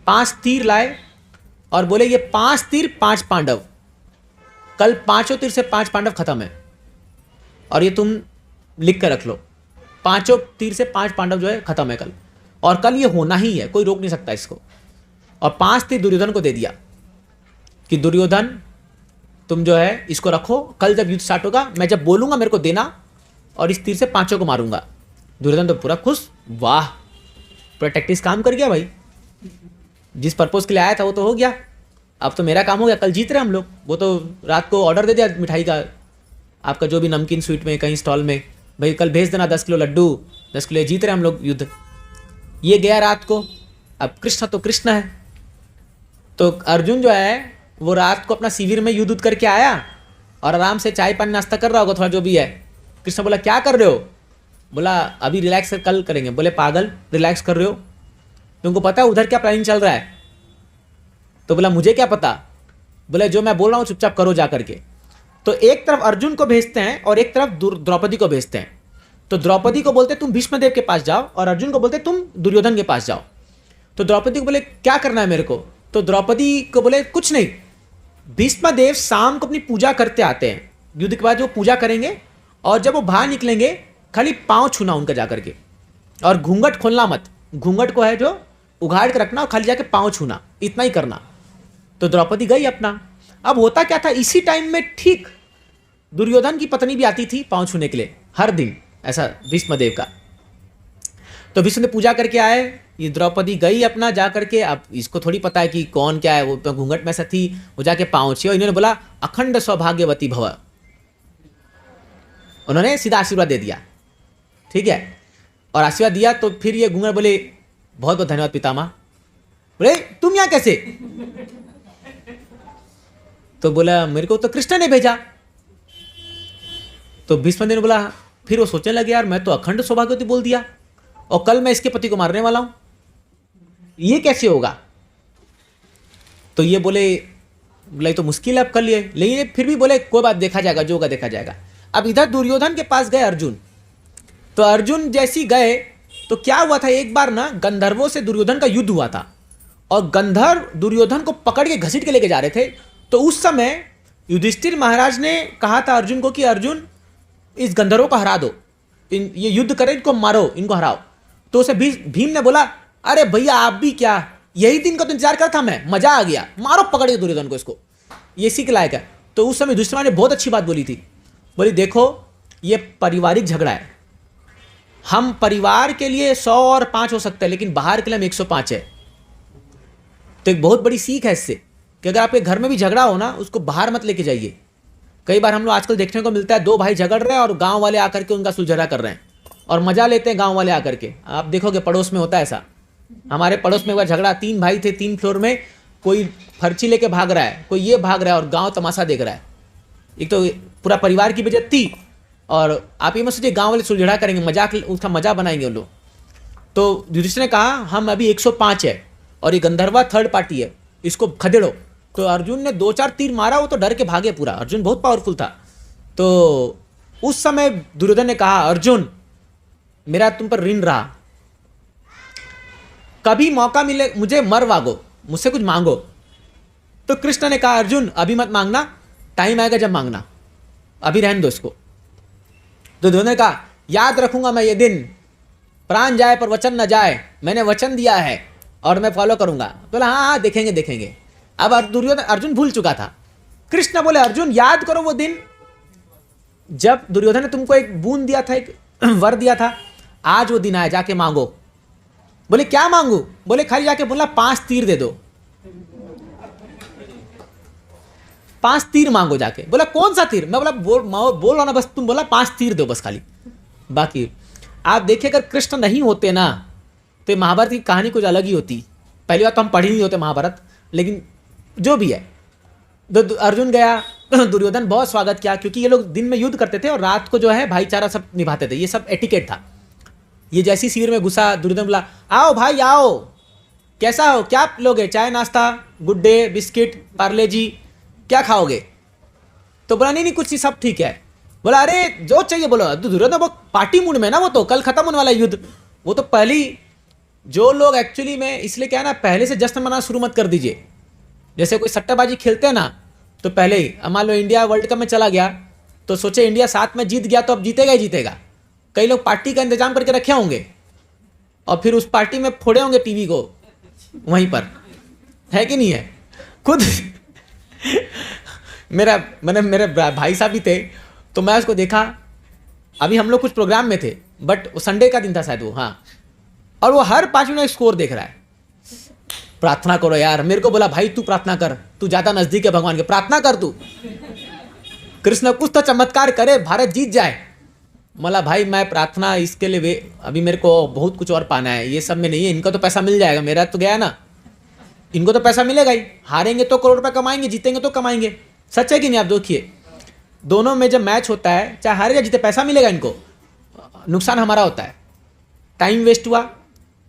5 तीर लाए और बोले ये 5 तीर 5 पांडव, कल 5 तीर से 5 पांडव खत्म है और ये तुम लिख कर रख लो, 5 तीर से 5 पांडव जो है खत्म है कल, और कल ये होना ही है, कोई रोक नहीं सकता इसको। और 5 तीर दुर्योधन को दे दिया कि दुर्योधन तुम जो है इसको रखो, कल जब युद्ध स्टार्ट होगा मैं जब बोलूंगा मेरे को देना और इस तीर से 5 को मारूंगा। दुर्योधन तो पूरा खुश, वाह पूरा टैक्टिक्स काम कर गया भाई, जिस पर्पज के लिए आया था वो तो हो गया, अब तो मेरा काम हो गया, कल जीत रहे हम लोग। वो तो रात को ऑर्डर दे दिया मिठाई का, आपका जो भी नमकीन स्वीट में कहीं स्टॉल में, भाई कल भेज देना 10 किलो लड्डू, 10 किलो, जीत रहे हम लोग युद्ध। ये गया रात को। अब कृष्ण तो कृष्ण है, तो अर्जुन जो है वो रात को अपना शिविर में युद्ध करके आया और आराम से चाय पानी नाश्ता कर रहा होगा थोड़ा जो भी है। कृष्ण बोला क्या कर रहे हो? बोला अभी रिलैक्स कल करेंगे। बोले पागल रिलैक्स कर रहे हो, तुमको पता है उधर क्या प्लानिंग चल रहा है? तो बोला मुझे क्या पता। बोले जो मैं बोल रहा हूँ चुपचाप करो जा करके। तो एक तरफ अर्जुन को भेजते हैं और एक तरफ द्रौपदी को भेजते हैं। तो द्रौपदी को बोलते तुम भीष्मदेव के पास जाओ और अर्जुन को बोलते तुम दुर्योधन के पास जाओ। तो द्रौपदी को बोले क्या करना है मेरे को? तो द्रौपदी को बोले कुछ नहीं, भीष्मदेव शाम को अपनी पूजा करते आते हैं, युद्ध के बाद वो पूजा करेंगे और जब वो बाहर निकलेंगे खाली पांव छूना उनका जाकर के, और घूंघट खोलना मत, घूंघट को है जो उघाड़ के रखना और खाली जाके पांव छूना, इतना ही करना। तो द्रौपदी गई अपना। अब होता क्या था, इसी टाइम में ठीक दुर्योधन की पत्नी भी आती थी पांव छूने के लिए हर दिन, ऐसा भीष्मदेव का। तो भीष्मदेव पूजा करके आए, ये द्रौपदी गई अपना जा करके, अब इसको थोड़ी पता है कि कौन क्या है, वो तो घूंघट में से थी, वो जाके पांव छुए। इन्होंने बोला अखंड सौभाग्यवती भव, उन्होंने सीधा आशीर्वाद दे दिया, ठीक है। और आशीर्वाद दिया तो फिर ये घूंघट बोले बहुत बहुत धन्यवाद पितामह। बोले तुम यहां कैसे? तो बोला मेरे को तो कृष्ण ने भेजा। तो भीष्मदेव ने बोला, फिर वो सोचने लगे यार मैं तो अखंड सौभाग्यवती बोल दिया और कल मैं इसके पति को मारने वाला हूं, ये कैसे होगा? तो ये बोले तो मुश्किल है अब कर लिए, लेकिन फिर भी बोले कोई बात, देखा जाएगा, जो होगा देखा जाएगा। अब इधर दुर्योधन के पास गए अर्जुन। तो अर्जुन जैसी गए तो क्या हुआ था, एक बार ना गंधर्वों से दुर्योधन का युद्ध हुआ था और गंधर्व दुर्योधन को पकड़ के घसीट के लेके जा रहे थे। तो उस समय युधिष्ठिर महाराज ने कहा था अर्जुन को कि अर्जुन इस गंधर्वों को हरा दो, ये युद्ध करें, इनको मारो, इनको हराओ। तो उसे भीम ने बोला अरे भैया आप भी क्या, यही दिन का तो इंतजार कर था मैं, मजा आ गया, मारो पकड़ के दुर्योधन को, इसको ये इसी के लायक है। तो उस समय युधिष्ठिर ने बहुत अच्छी बात बोली थी, बोली देखो ये पारिवारिक झगड़ा है, हम परिवार के लिए 100 और 5 हो सकते हैं लेकिन बाहर के लिए हम 105 है। तो एक बहुत बड़ी सीख है इससे कि अगर आपके घर में भी झगड़ा हो ना, उसको बाहर मत लेके जाइए। कई बार हम लोग आजकल देखने को मिलता है 2 भाई झगड़ रहे हैं और गांव वाले आकर के उनका सुलझा कर रहे हैं और मजा लेते हैं गांव वाले आकर के। आप देखोगे पड़ोस में होता है ऐसा, हमारे पड़ोस में हुआ झगड़ा, 3 भाई थे 3 फ्लोर में, कोई फर्ची लेके भाग रहा है, कोई ये भाग रहा है और गांव तमाशा देख रहा है। एक तो पूरा परिवार की बेइज्जती, और आप ये मत सोचिए गांव वाले सुलझा करेंगे, मजाक, उसका मजा बनाएंगे उन लोग। तो युधिष्ठिर ने कहा हम अभी 105 है और ये गंधर्वा थर्ड पार्टी है, इसको खदेड़ो। तो अर्जुन ने 2-4 तीर मारा, वो तो डर के भागे पूरा, अर्जुन बहुत पावरफुल था। तो उस समय दुर्योधन ने कहा अर्जुन मेरा तुम पर ऋण रहा, कभी मौका मिले मुझे मरवागो, मुझसे कुछ मांगो। तो कृष्ण ने कहा अर्जुन अभी मत मांगना, टाइम आएगा जब मांगना, अभी रहने दो इसको। तो दुर्योधन ने कहा याद रखूंगा मैं ये दिन, प्राण जाए पर वचन न जाए, मैंने वचन दिया है और मैं फॉलो करूंगा। बोला हाँ हाँ देखेंगे देखेंगे। अब दुर्योधन अर्जुन भूल चुका था। कृष्ण बोले अर्जुन याद करो वो दिन जब दुर्योधन ने तुमको एक बूंद दिया था, एक वर दिया था, आज वो दिन आया, जाके मांगो। बोले क्या मांगू? बोले खाली जाके बोला 5 तीर दे दो, 5 तीर मांगो जाके। बोला कौन सा तीर? मैं बोला बोल रहा ना बस, तुम बोला 5 तीर दो बस खाली। बाकी आप देखिए अगर कृष्ण नहीं होते ना तो ये महाभारत की कहानी कुछ अलग ही होती। पहली बात तो हम पढ़ी नहीं होते महाभारत, लेकिन जो भी है। अर्जुन गया, दुर्योधन बहुत स्वागत किया, क्योंकि ये लोग दिन में युद्ध करते थे और रात को जो है भाईचारा सब निभाते थे, ये सब एटिकेट था। ये जैसी शिविर में घुसा, दुर्योधन बोला आओ भाई आओ, कैसा हो, क्या लोगे, चाय नाश्ता, गुड डे, बिस्किट, पार्ले जी, क्या खाओगे? तो बोला नहीं कुछ नहीं, सब ठीक है। बोला अरे जो चाहिए बोलो। दुर्योधन वो पार्टी मूड में ना, वो तो कल खत्म होने वाला युद्ध, वो तो पहली जो लोग एक्चुअली में, इसलिए क्या है ना, पहले से जश्न मनाना शुरू मत कर दीजिए। जैसे कोई सट्टाबाजी खेलते हैं ना, तो पहले ही मान लो इंडिया वर्ल्ड कप में चला गया तो सोचे इंडिया 7 में जीत गया तो अब जीतेगा ही जीतेगा। कई लोग पार्टी का इंतजाम करके रखे होंगे और फिर उस पार्टी में फोड़े होंगे टीवी को वहीं पर, है कि नहीं है? खुद मेरे भाई साहब भी थे, तो मैं उसको देखा, अभी हम लोग कुछ प्रोग्राम में थे, बट वो संडे का दिन था शायद वो, हाँ, और वो हर 5 मिनट स्कोर देख रहा है। प्रार्थना करो यार, मेरे को बोला भाई तू प्रार्थना कर, तू ज्यादा नजदीक है भगवान के, प्रार्थना कर तू, कृष्ण कुछ तो चमत्कार करे, भारत जीत जाए। बोला भाई मैं प्रार्थना इसके लिए अभी मेरे को बहुत कुछ और पाना है, ये सब में नहीं है, इनका तो पैसा मिल जाएगा, मेरा तो गया ना, इनको तो पैसा मिलेगा ही, हारेंगे तो करोड़ रुपए कमाएंगे, जीतेंगे तो कमाएंगे। सच है कि नहीं? आप देखिए दोनों में जब मैच होता है, चाहे हारे या जीते, पैसा मिलेगा इनको, नुकसान हमारा होता है। टाइम वेस्ट हुआ,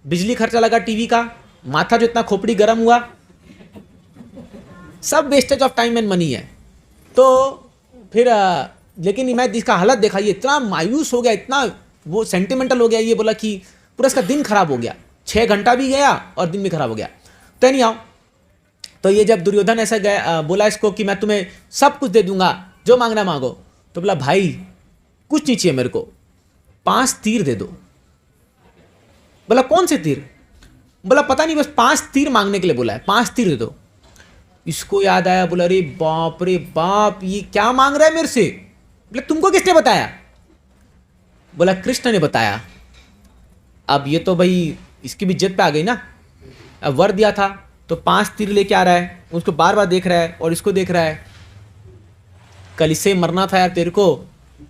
बिजली खर्चा लगा टीवी का, माथा जो इतना खोपड़ी गर्म हुआ, सब wastage of time and money है। तो फिर लेकिन मैं इसका हालत देखा, ये इतना मायूस हो गया, इतना वो सेंटिमेंटल हो गया, ये बोला कि पूरा इसका दिन खराब हो गया, 6 घंटा भी गया और दिन भी खराब हो गया। तो नहीं आओ, तो ये जब दुर्योधन ऐसा गया, बोला इसको कि मैं तुम्हें सब कुछ दे दूंगा, जो मांगना मांगो। तो बोला भाई कुछ नहीं चाहिए मेरे को, 5 तीर दे दो। बोला कौन से तीर? बोला पता नहीं, बस 5 तीर मांगने के लिए बोला है, 5 तीर दे दो। इसको याद आया, बोला अरे बाप ये क्या मांग रहा है मेरे से? बोले तुमको किसने बताया? बोला कृष्ण ने बताया। अब ये तो भाई इसकी भी इज्जत पे आ गई ना, अब वर दिया था तो 5 तीर लेके आ रहा है, उसको बार बार देख रहा है और इसको देख रहा है, कल इससे मरना था यार तेरे को,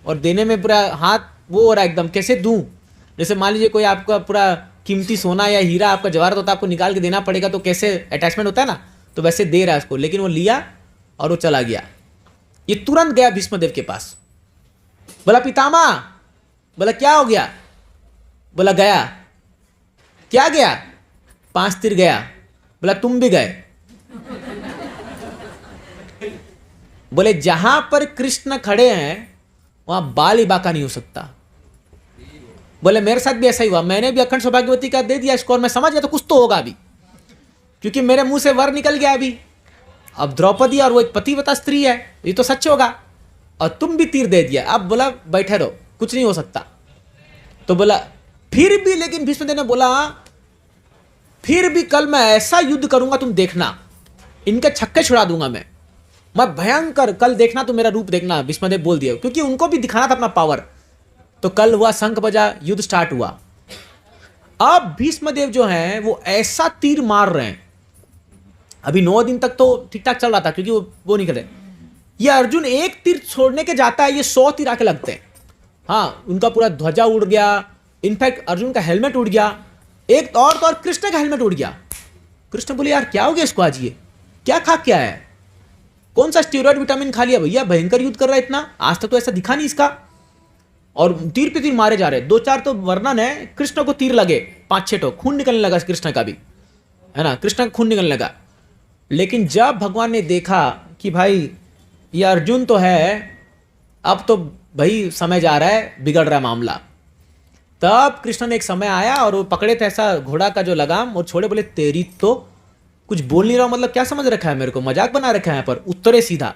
और देने में पूरा हाथ वो हो रहा है एकदम, कैसे दूं? जैसे मान लीजिए कोई आपका पूरा कीमती सोना या हीरा आपका जवाहरात होता है, आपको निकाल के देना पड़ेगा, तो कैसे अटैचमेंट होता है ना, तो वैसे दे रहा है उसको, लेकिन वो लिया और वो चला गया। ये तुरंत गया भीष्मदेव के पास, बोला पितामह। बोला क्या हो गया? बोला गया। क्या गया? 5 तीर गया। बोला तुम भी गए। बोले जहां पर कृष्ण खड़े हैं वहां बाल ही बाका नहीं हो सकता। बोले मेरे साथ भी ऐसा ही हुआ, मैंने भी अखंड सौभाग्यवती का दे दिया स्कोर, मैं समझ गया तो कुछ तो होगा अभी, क्योंकि मेरे मुंह से वर निकल गया अभी। अब द्रौपदी और वो एक पतिव्रता स्त्री है, ये तो सच होगा, और तुम भी तीर दे दिया। अब बोला बैठे रहो, कुछ नहीं हो सकता। तो बोला फिर भी, लेकिन भीष्मदेव ने बोला फिर भी कल मैं ऐसा युद्ध करूंगा तुम देखना, इनके छक्के छुड़ा दूंगा मैं भयंकर, कल देखना तुम मेरा रूप देखना। भीष्मदेव बोल दिया, क्योंकि उनको भी दिखाना था अपना पावर। तो कल हुआ, शंख बजा, युद्ध स्टार्ट हुआ। अब भीष्मदेव जो हैं वो ऐसा तीर मार रहे हैं, अभी 9 दिन तक तो ठीक ठाक चल रहा था, क्योंकि वो नहीं कर रहे। ये अर्जुन एक तीर छोड़ने के जाता है, ये 100 तीर आके लगते हैं। हाँ, उनका पूरा ध्वजा उड़ गया, इनफैक्ट अर्जुन का हेलमेट उड़ गया, एक और तो और कृष्ण का हेलमेट उड़ गया। कृष्ण बोले यार क्या हो गया इसको, आज ये क्या खा क्या है, कौन सा स्टीरॉयड विटामिन खा लिया भैया, भयंकर युद्ध कर रहा है इतना, आज तक तो ऐसा दिखा नहीं इसका। और तीर पे तीर मारे जा रहे, 2-4 तो वर्णन है, कृष्ण को तीर लगे 5-6 तो खून निकलने लगा कृष्ण का भी, है ना, कृष्ण का खून निकलने लगा। लेकिन जब भगवान ने देखा कि भाई ये अर्जुन तो है, अब तो भाई समय जा रहा है, बिगड़ रहा है मामला, तब कृष्ण ने एक समय आया और वो पकड़े थे ऐसा घोड़ा का जो लगाम और छोड़े, बोले तेरी तो कुछ बोल नहीं रहा, मतलब क्या समझ रखा है, मेरे को मजाक बना रखा है यहाँ पर, उत्तरे सीधा।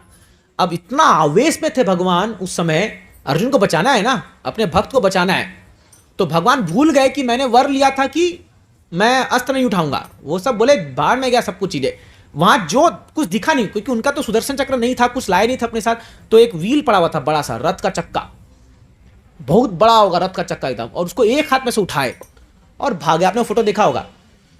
अब इतना आवेश में थे भगवान उस समय, अर्जुन को बचाना है ना, अपने भक्त को बचाना है, तो भगवान भूल गए कि मैंने वर लिया था कि मैं अस्त्र नहीं उठाऊंगा। वो सब बोले बाहर में गया सब कुछ चीजें, वहां जो कुछ दिखा नहीं, क्योंकि उनका तो सुदर्शन चक्र नहीं था, कुछ लाए नहीं था अपने साथ, तो एक व्हील पड़ा हुआ था बड़ा सा, रथ का चक्का, बहुत बड़ा होगा रथ का चक्का एकदम, और उसको एक हाथ में से उठाए और भागे। आपने फोटो देखा होगा,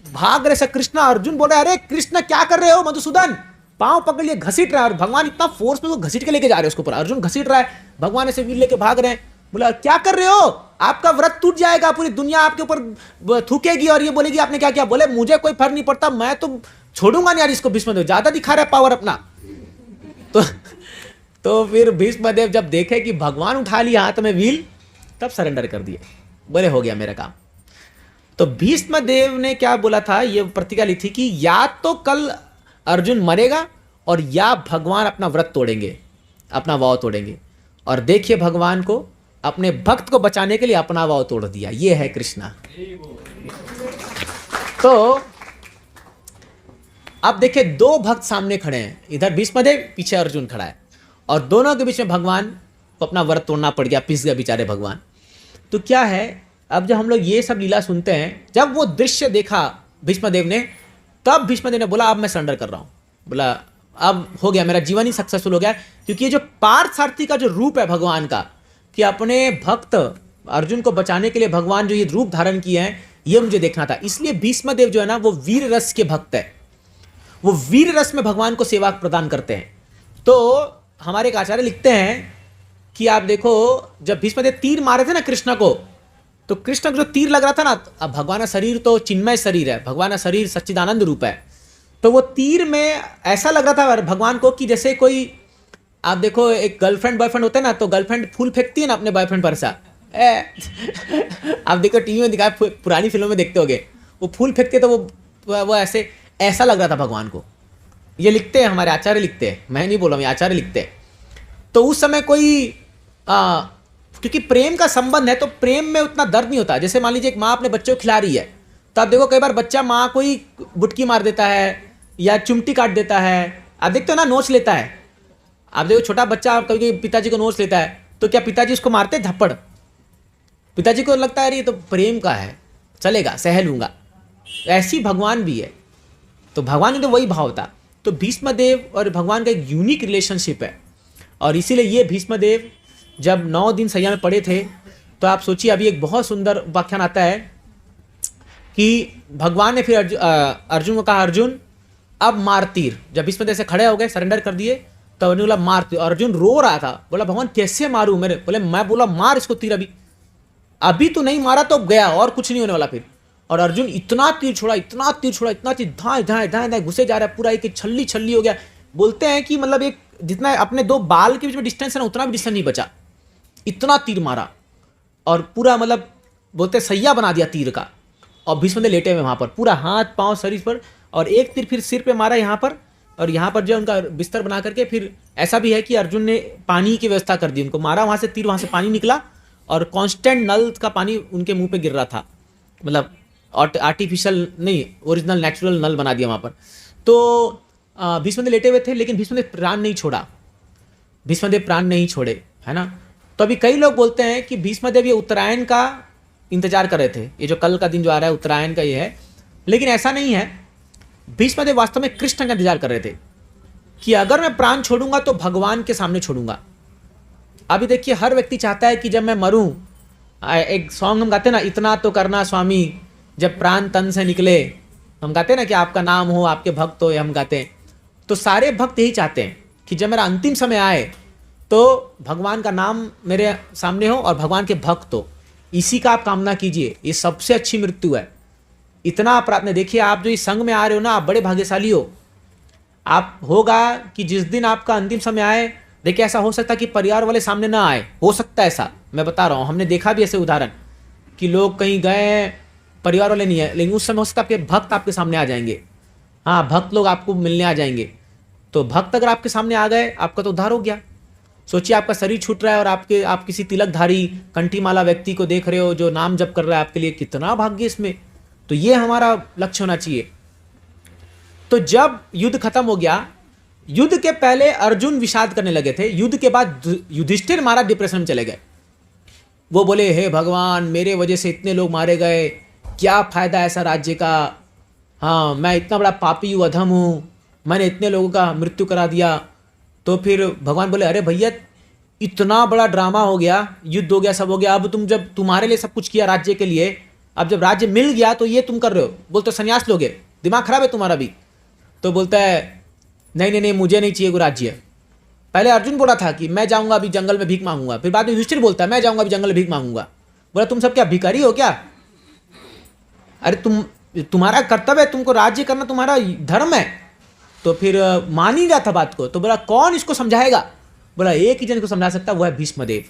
भाग रहे से कृष्ण, अर्जुन बोल रहे अरे कृष्ण क्या कर रहे हो मधुसूदन, पांव पकड़ लिए घसीट रहा है, और भगवान इतना फोर्स में वो घसीट के लेके जा रहे हैं उसके ऊपर, अर्जुन घसीट रहा है, भगवान ऐसे व्हील लेके भाग रहे हैं। बोला क्या कर रहे हो, आपका व्रत टूट जाएगा, पूरी दुनिया आपके ऊपर थूकेगी और ये बोलेगी आपने क्या किया। बोले मुझे कोई फर्क नहीं पड़ता, मैं तो छोड़ूंगा नहीं यार इसको, भीष्मदेव ज्यादा दिखा रहा है पावर अपना। तो फिर भीष्मदेव जब देखे कि भगवान उठा लिया हाथ में व्हील, तब सरेंडर कर दिए, बोले हो गया मेरा काम। तो भीष्मदेव ने क्या बोला था, ये प्रतिज्ञा ली थी कि या तो कल अर्जुन मरेगा और या भगवान अपना व्रत तोड़ेंगे, अपना वाव तोड़ेंगे। और देखिए भगवान को अपने भक्त को बचाने के लिए अपना वाव तोड़ दिया, ये है कृष्णा। तो अब देखिए दो भक्त सामने खड़े हैं, इधर भीष्मदेव, पीछे अर्जुन खड़ा है, और दोनों के बीच में भगवान को अपना व्रत तोड़ना पड़ गया, पिस गए बेचारे भगवान। तो क्या है, अब जब हम लोग ये सब लीला सुनते हैं, जब वो दृश्य देखा भीष्मदेव ने, तब भीष्मदेव ने बोला अब मैं सरेंडर कर रहा हूँ, बोला अब हो गया, मेरा जीवन ही सक्सेसफुल हो गया। क्योंकि ये जो पार्थसारथी का जो रूप है भगवान का, कि अपने भक्त अर्जुन को बचाने के लिए भगवान जो ये रूप धारण किए हैं, ये मुझे देखना था। इसलिए भीष्मदेव जो है ना, वो वीर रस के भक्त है, वो वीर रस में भगवान को सेवा प्रदान करते हैं। तो हमारे एक आचार्य लिखते हैं कि आप देखो, जब भीष्मदेव तीर मारे थे ना कृष्ण को, तो कृष्ण को जो तीर लग रहा था ना, अब भगवान का शरीर तो चिन्मय शरीर है, भगवान का शरीर सच्चिदानंद रूप है, तो वो तीर में ऐसा लग रहा था भगवान को कि जैसे कोई, आप देखो एक गर्लफ्रेंड बॉयफ्रेंड होता है ना, तो गर्लफ्रेंड फूल फेंकती है ना अपने बॉयफ्रेंड पर सा, आप देखो टीवी में दिखाया, पुरानी फिल्मों में देखते होगे, वो फूल फेंकते, तो वो ऐसा लग रहा था भगवान को। ये लिखते हैं हमारे आचार्य, लिखते हैं, मैं नहीं बोल रहा हूँ, ये आचार्य लिखते हैं। तो उस समय कोई क्योंकि प्रेम का संबंध है, तो प्रेम में उतना दर्द नहीं होता। जैसे मान लीजिए एक माँ अपने बच्चे को खिला रही है, तो आप देखो कई बार बच्चा माँ को ही बुटकी मार देता है या चिमटी काट देता है, आप देखते हो ना, नोच लेता है। आप देखो छोटा बच्चा कभी पिताजी को नोच लेता है, तो क्या पिताजी उसको मारते हैं थप्पड़? पिताजी को लगता है ये तो प्रेम का है, चलेगा, सह लूंगा। ऐसी भगवान भी है, तो भगवान में तो वही भाव था। तो भीष्मदेव और भगवान का एक यूनिक रिलेशनशिप है, और इसीलिए ये भीष्मदेव जब 9 दिन सैया में पड़े थे, तो आप सोचिए, अभी एक बहुत सुंदर व्याख्यान आता है कि भगवान ने फिर अर्जुन को कहा, अर्जुन अब मार तीर। जब भीष्मदेव से खड़े हो गए, सरेंडर कर दिए, तो अर्जुन बोला मार तीर। अर्जुन रो रहा था, बोला भगवान कैसे मारूं मेरे, बोले मैं बोला मार इसको तीर, अभी तो नहीं मारा तो गया, और कुछ नहीं होने वाला फिर। और अर्जुन इतना तीर छोड़ा, इतना तीर छोड़ा, इतना तीर धाए धाए धाए धाए घुसे जा रहा है, पूरा एक छल्ली छल्ली हो गया। बोलते हैं कि मतलब एक जितना अपने 2 बाल के बीच में डिस्टेंस है ना, उतना भी डिस्टेंस नहीं बचा, इतना तीर मारा, और पूरा मतलब बोलते सैया बना दिया तीर का। और भीष्मदेव लेटे हुए वहां पर, पूरा हाथ पांव शरीर पर, और एक तीर फिर सिर पे मारा यहाँ पर, और यहाँ पर जो उनका बिस्तर बना करके, फिर ऐसा भी है कि अर्जुन ने पानी की व्यवस्था कर दी, उनको मारा, वहां से तीर, वहां से पानी निकला, और कांस्टेंट नल का पानी उनके मुंह पे गिर रहा था, मतलब आर्टिफिशियल नहीं, ओरिजिनल नेचुरल नल बना दिया वहां पर। तो भीष्मदेव लेटे हुए थे, लेकिन भीष्मदेव प्राण नहीं छोड़ा, भीष्मदेव प्राण नहीं छोड़े, है ना। तो अभी कई लोग बोलते हैं कि भीष्मदेव ये उत्तरायण का इंतजार कर रहे थे, ये जो कल का दिन जो आ रहा है उत्तरायण का ये है, लेकिन ऐसा नहीं है। भीष्मदेव वास्तव में कृष्ण का इंतजार कर रहे थे कि अगर मैं प्राण छोड़ूंगा तो भगवान के सामने छोड़ूंगा। अभी देखिए हर व्यक्ति चाहता है कि जब मैं मरूं, एक सॉन्ग हम गाते ना, इतना तो करना स्वामी जब प्राण तन से निकले, हम गाते ना कि आपका नाम हो, आपके भक्त हो, ये हम गाते हैं। तो सारे भक्त यही चाहते हैं कि जब मेरा अंतिम समय आए तो भगवान का नाम मेरे सामने हो और भगवान के भक्त हो, इसी का आप कामना कीजिए, ये सबसे अच्छी मृत्यु है। इतना आप प्रार्थना, देखिए आप जो इस संघ में आ रहे हो ना, आप बड़े भाग्यशाली हो। आप होगा कि जिस दिन आपका अंतिम समय आए, देखिए ऐसा हो सकता है कि परिवार वाले सामने ना आए, हो सकता है ऐसा, मैं बता रहा हूँ, हमने देखा भी ऐसे उदाहरण कि लोग कहीं गए, परिवार वाले नहीं है, लेकिन उस समय हो सकता है आपके भक्त आपके सामने आ जाएंगे। हाँ, भक्त लोग आपको मिलने आ जाएंगे। तो भक्त अगर आपके सामने आ गए, आपका तो उद्धार हो गया। सोचिए आपका शरीर छूट रहा है और आप किसी तिलकधारी कंठी माला व्यक्ति को देख रहे हो जो नाम जप कर रहा है आपके लिए, कितना भाग्य इसमें। तो ये हमारा लक्ष्य होना चाहिए। तो जब युद्ध खत्म हो गया, युद्ध के पहले अर्जुन विषाद करने लगे थे, युद्ध के बाद युधिष्ठिर महाराज डिप्रेशन में चले गए। वो बोले, हे भगवान, मेरे वजह से इतने लोग मारे गए, क्या फायदा ऐसा राज्य का। हाँ, मैं इतना बड़ा पापी हूँ, अधम हूँ, मैंने इतने लोगों का मृत्यु करा दिया। तो फिर भगवान बोले, अरे भैया, इतना बड़ा ड्रामा हो गया, युद्ध हो गया, सब हो गया, अब तुम जब तुम्हारे लिए सब कुछ किया राज्य के लिए, अब जब राज्य मिल गया तो ये तुम कर रहे हो, बोलते संन्यास लोगे, दिमाग खराब है तुम्हारा भी। तो बोलता है, नहीं नहीं नहीं, मुझे नहीं चाहिए वो राज्य। पहले अर्जुन बोला था कि मैं जाऊंगा अभी जंगल में भीख मांगूंगा, फिर बाद में युधिष्ठिर बोलता है मैं जाऊंगा अभी जंगल में भीख मांगूंगा। बोला, तुम सब क्या भिखारी हो क्या? अरे तुम्हारा कर्तव्य है, तुमको राज्य करना तुम्हारा धर्म है। तो फिर मान ही रहा था बात को। तो बोला, कौन इसको समझाएगा? बोला, एक ही जन को समझा सकता, वो है भीष्मदेव।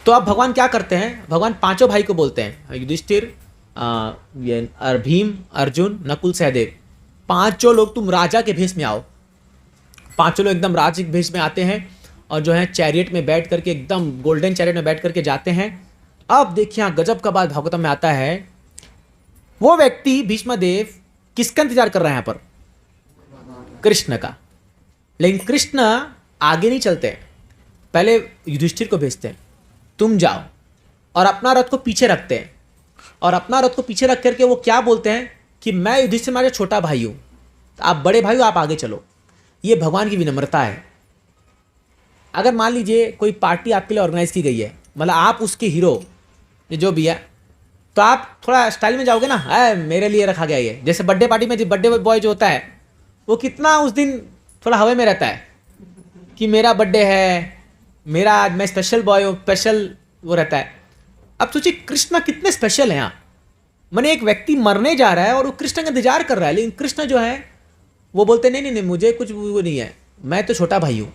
तो अब भगवान क्या करते हैं, भगवान पांचों भाई को बोलते हैं, युधिष्ठिर, भीम, अर्जुन, नकुल, सहदेव, पांचों लोग तुम राजा के भेष में आओ। पांचों लोग एकदम राज के भेष में आते हैं और जो है चैरियट में बैठ करके, एकदम गोल्डन चैरियट में बैठ करके जाते हैं। अब देखिए यहाँ गजब का बात भागवतम में आता है, वो व्यक्ति भीष्मदेव किसका इंतजार कर रहे हैं यहाँ पर? कृष्ण का। लेकिन कृष्ण आगे नहीं चलते, पहले युधिष्ठिर को भेजते हैं, तुम जाओ, और अपना रथ को पीछे रखते हैं। और अपना रथ को पीछे रख करके वो क्या बोलते हैं कि मैं युधिष्ठिर तुम्हारा छोटा भाई हूं, आप बड़े भाई हो, आप आगे चलो। ये भगवान की विनम्रता है। अगर मान लीजिए कोई पार्टी आपके लिए ऑर्गेनाइज की गई है, मतलब आप उसके हीरो जो भी है, तो आप थोड़ा स्टाइल में जाओगे ना, मेरे लिए रखा गया ये। जैसे बर्थडे पार्टी में बर्थडे बॉय जो होता है, वो कितना उस दिन थोड़ा हवा में रहता है कि मेरा बर्थडे है, मेरा आज मैं स्पेशल बॉय हूँ, स्पेशल वो रहता है। अब सोचिए कृष्ण कितने स्पेशल हैं यहाँ। मैंने एक व्यक्ति मरने जा रहा है और वो कृष्ण का इंतजार कर रहा है, लेकिन कृष्ण जो है वो बोलते नहीं नहीं नहीं, मुझे कुछ वो नहीं है, मैं तो छोटा भाई हूँ।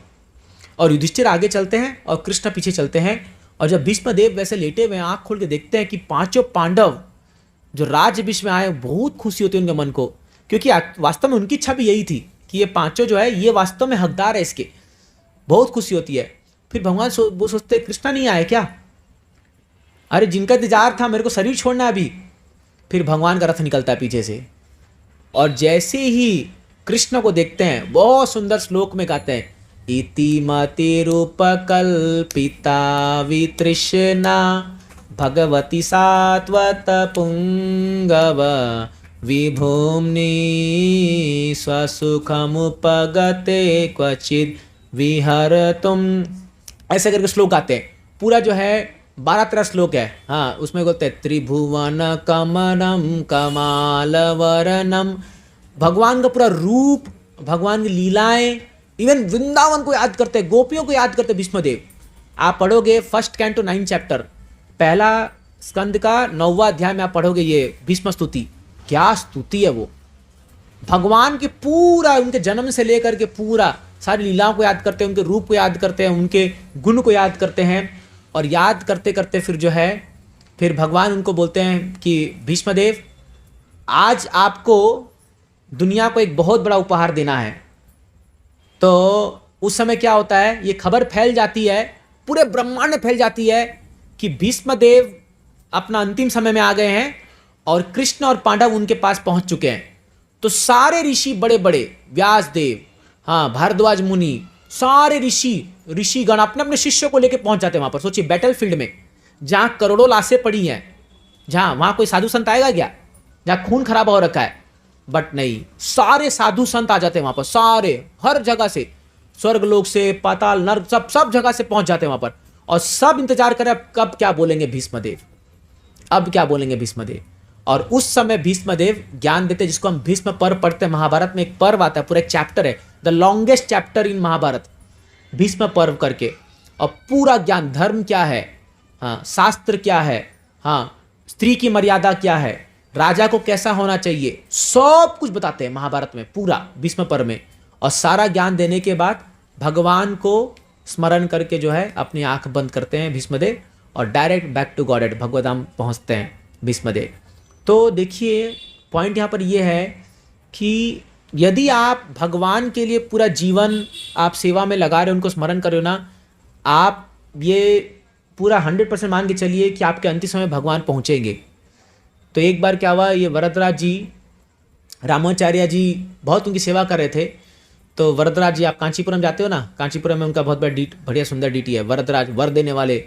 और युधिष्ठिर आगे चलते हैं और कृष्ण पीछे चलते हैं। और जब भीष्मदेव वैसे लेटे हुए आँख खोल के देखते हैं कि पांचों पांडव जो राज्य विश्व में आए, बहुत खुशी होती है उनके मन को, क्योंकि वास्तव में उनकी इच्छा भी यही थी कि ये पांचों जो है ये वास्तव में हकदार है इसके, बहुत खुशी होती है। फिर भगवान वो सोचते कृष्णा नहीं आए क्या? अरे जिनका इंतजार था, मेरे को शरीर छोड़ना अभी। फिर भगवान का रथ निकलता है पीछे से, और जैसे ही कृष्ण को देखते हैं, बहुत सुंदर श्लोक में गाते हैं, इति मतिरूपकल्पिता वितृष्णा भगवती सात्वत पुंगव विभूम्नि स्वसुखमुपगते क्वचिद विहरतुम। ऐसे करके श्लोक गाते हैं। पूरा जो है 12-13 श्लोक है। हाँ, उसमें बोलते हैं त्रिभुवन कमलम कमालवरनम। भगवान का पूरा रूप, भगवान की लीलाएं, इवन वृंदावन को याद करते हैं, गोपियों को याद करते हैं भीष्मदेव। आप पढ़ोगे फर्स्ट कैंटो 9 चैप्टर, पहला स्कंद का 9वां अध्याय में आप पढ़ोगे ये भीष्म स्तुति। क्या स्तुति है वो! भगवान के पूरा, उनके जन्म से लेकर के पूरा सारी लीलाओं को याद करते हैं, उनके रूप को याद करते हैं, उनके गुण को याद करते हैं। और याद करते करते फिर जो है, फिर भगवान उनको बोलते हैं कि भीष्मदेव, आज आपको दुनिया को एक बहुत बड़ा उपहार देना है। तो उस समय क्या होता है, ये खबर फैल जाती है, पूरे ब्रह्मांड में फैल जाती है कि भीष्मदेव अपना अंतिम समय में आ गए हैं और कृष्ण और पांडव उनके पास पहुंच चुके हैं। तो सारे ऋषि, बड़े बड़े व्यासदेव, हाँ, भारद्वाज मुनि, सारे ऋषिगण अपने अपने शिष्यों को लेकर पहुंच जाते हैं वहां पर। सोचिए बैटलफील्ड में जहां करोड़ों लाशें पड़ी हैं, जहां वहां कोई साधु संत आएगा क्या? जहां खून खराब हो रखा है, बट नहीं, सारे साधु संत आ जाते हैं वहां पर, सारे, हर जगह से, स्वर्गलोक से, पाताल, नर्क, सब जगह से पहुंच जाते हैं वहां पर। और सब इंतजार करें कब क्या बोलेंगे भीष्मदेव, अब क्या बोलेंगे भीष्मदेव। और उस समय भीष्मदेव ज्ञान देते, जिसको हम भीष्म पर्व पढ़ते हैं। महाभारत में एक पर्व आता है, पूरा एक चैप्टर है, the longest chapter in Mahabharata, Bhishma Parva करके। और पूरा ज्ञान, धर्म क्या है, हाँ, शास्त्र क्या है, हाँ, स्त्री की मर्यादा क्या है, राजा को कैसा होना चाहिए, सब कुछ बताते हैं महाभारत में, पूरा भीष्म पर्व में। और सारा ज्ञान देने के बाद भगवान को स्मरण करके जो है अपनी आंख बंद करते हैं भीष्मदेव, और डायरेक्ट बैक टू गॉडेड भगवधाम पहुंचते हैं भीष्मदेव। तो देखिए पॉइंट यहाँ पर ये है कि यदि आप भगवान के लिए पूरा जीवन आप सेवा में लगा रहे हो, उनको स्मरण कर रहे हो ना, आप ये पूरा 100% मान के चलिए कि आपके अंतिम समय भगवान पहुँचेंगे। तो एक बार क्या हुआ, ये वरदराज जी, रामाचार्य जी बहुत उनकी सेवा कर रहे थे। तो वरदराज जी, आप कांचीपुरम जाते हो ना, कांचीपुरम में उनका बहुत बढ़िया सुंदर डीटी है, वरदराज, वर देने वाले।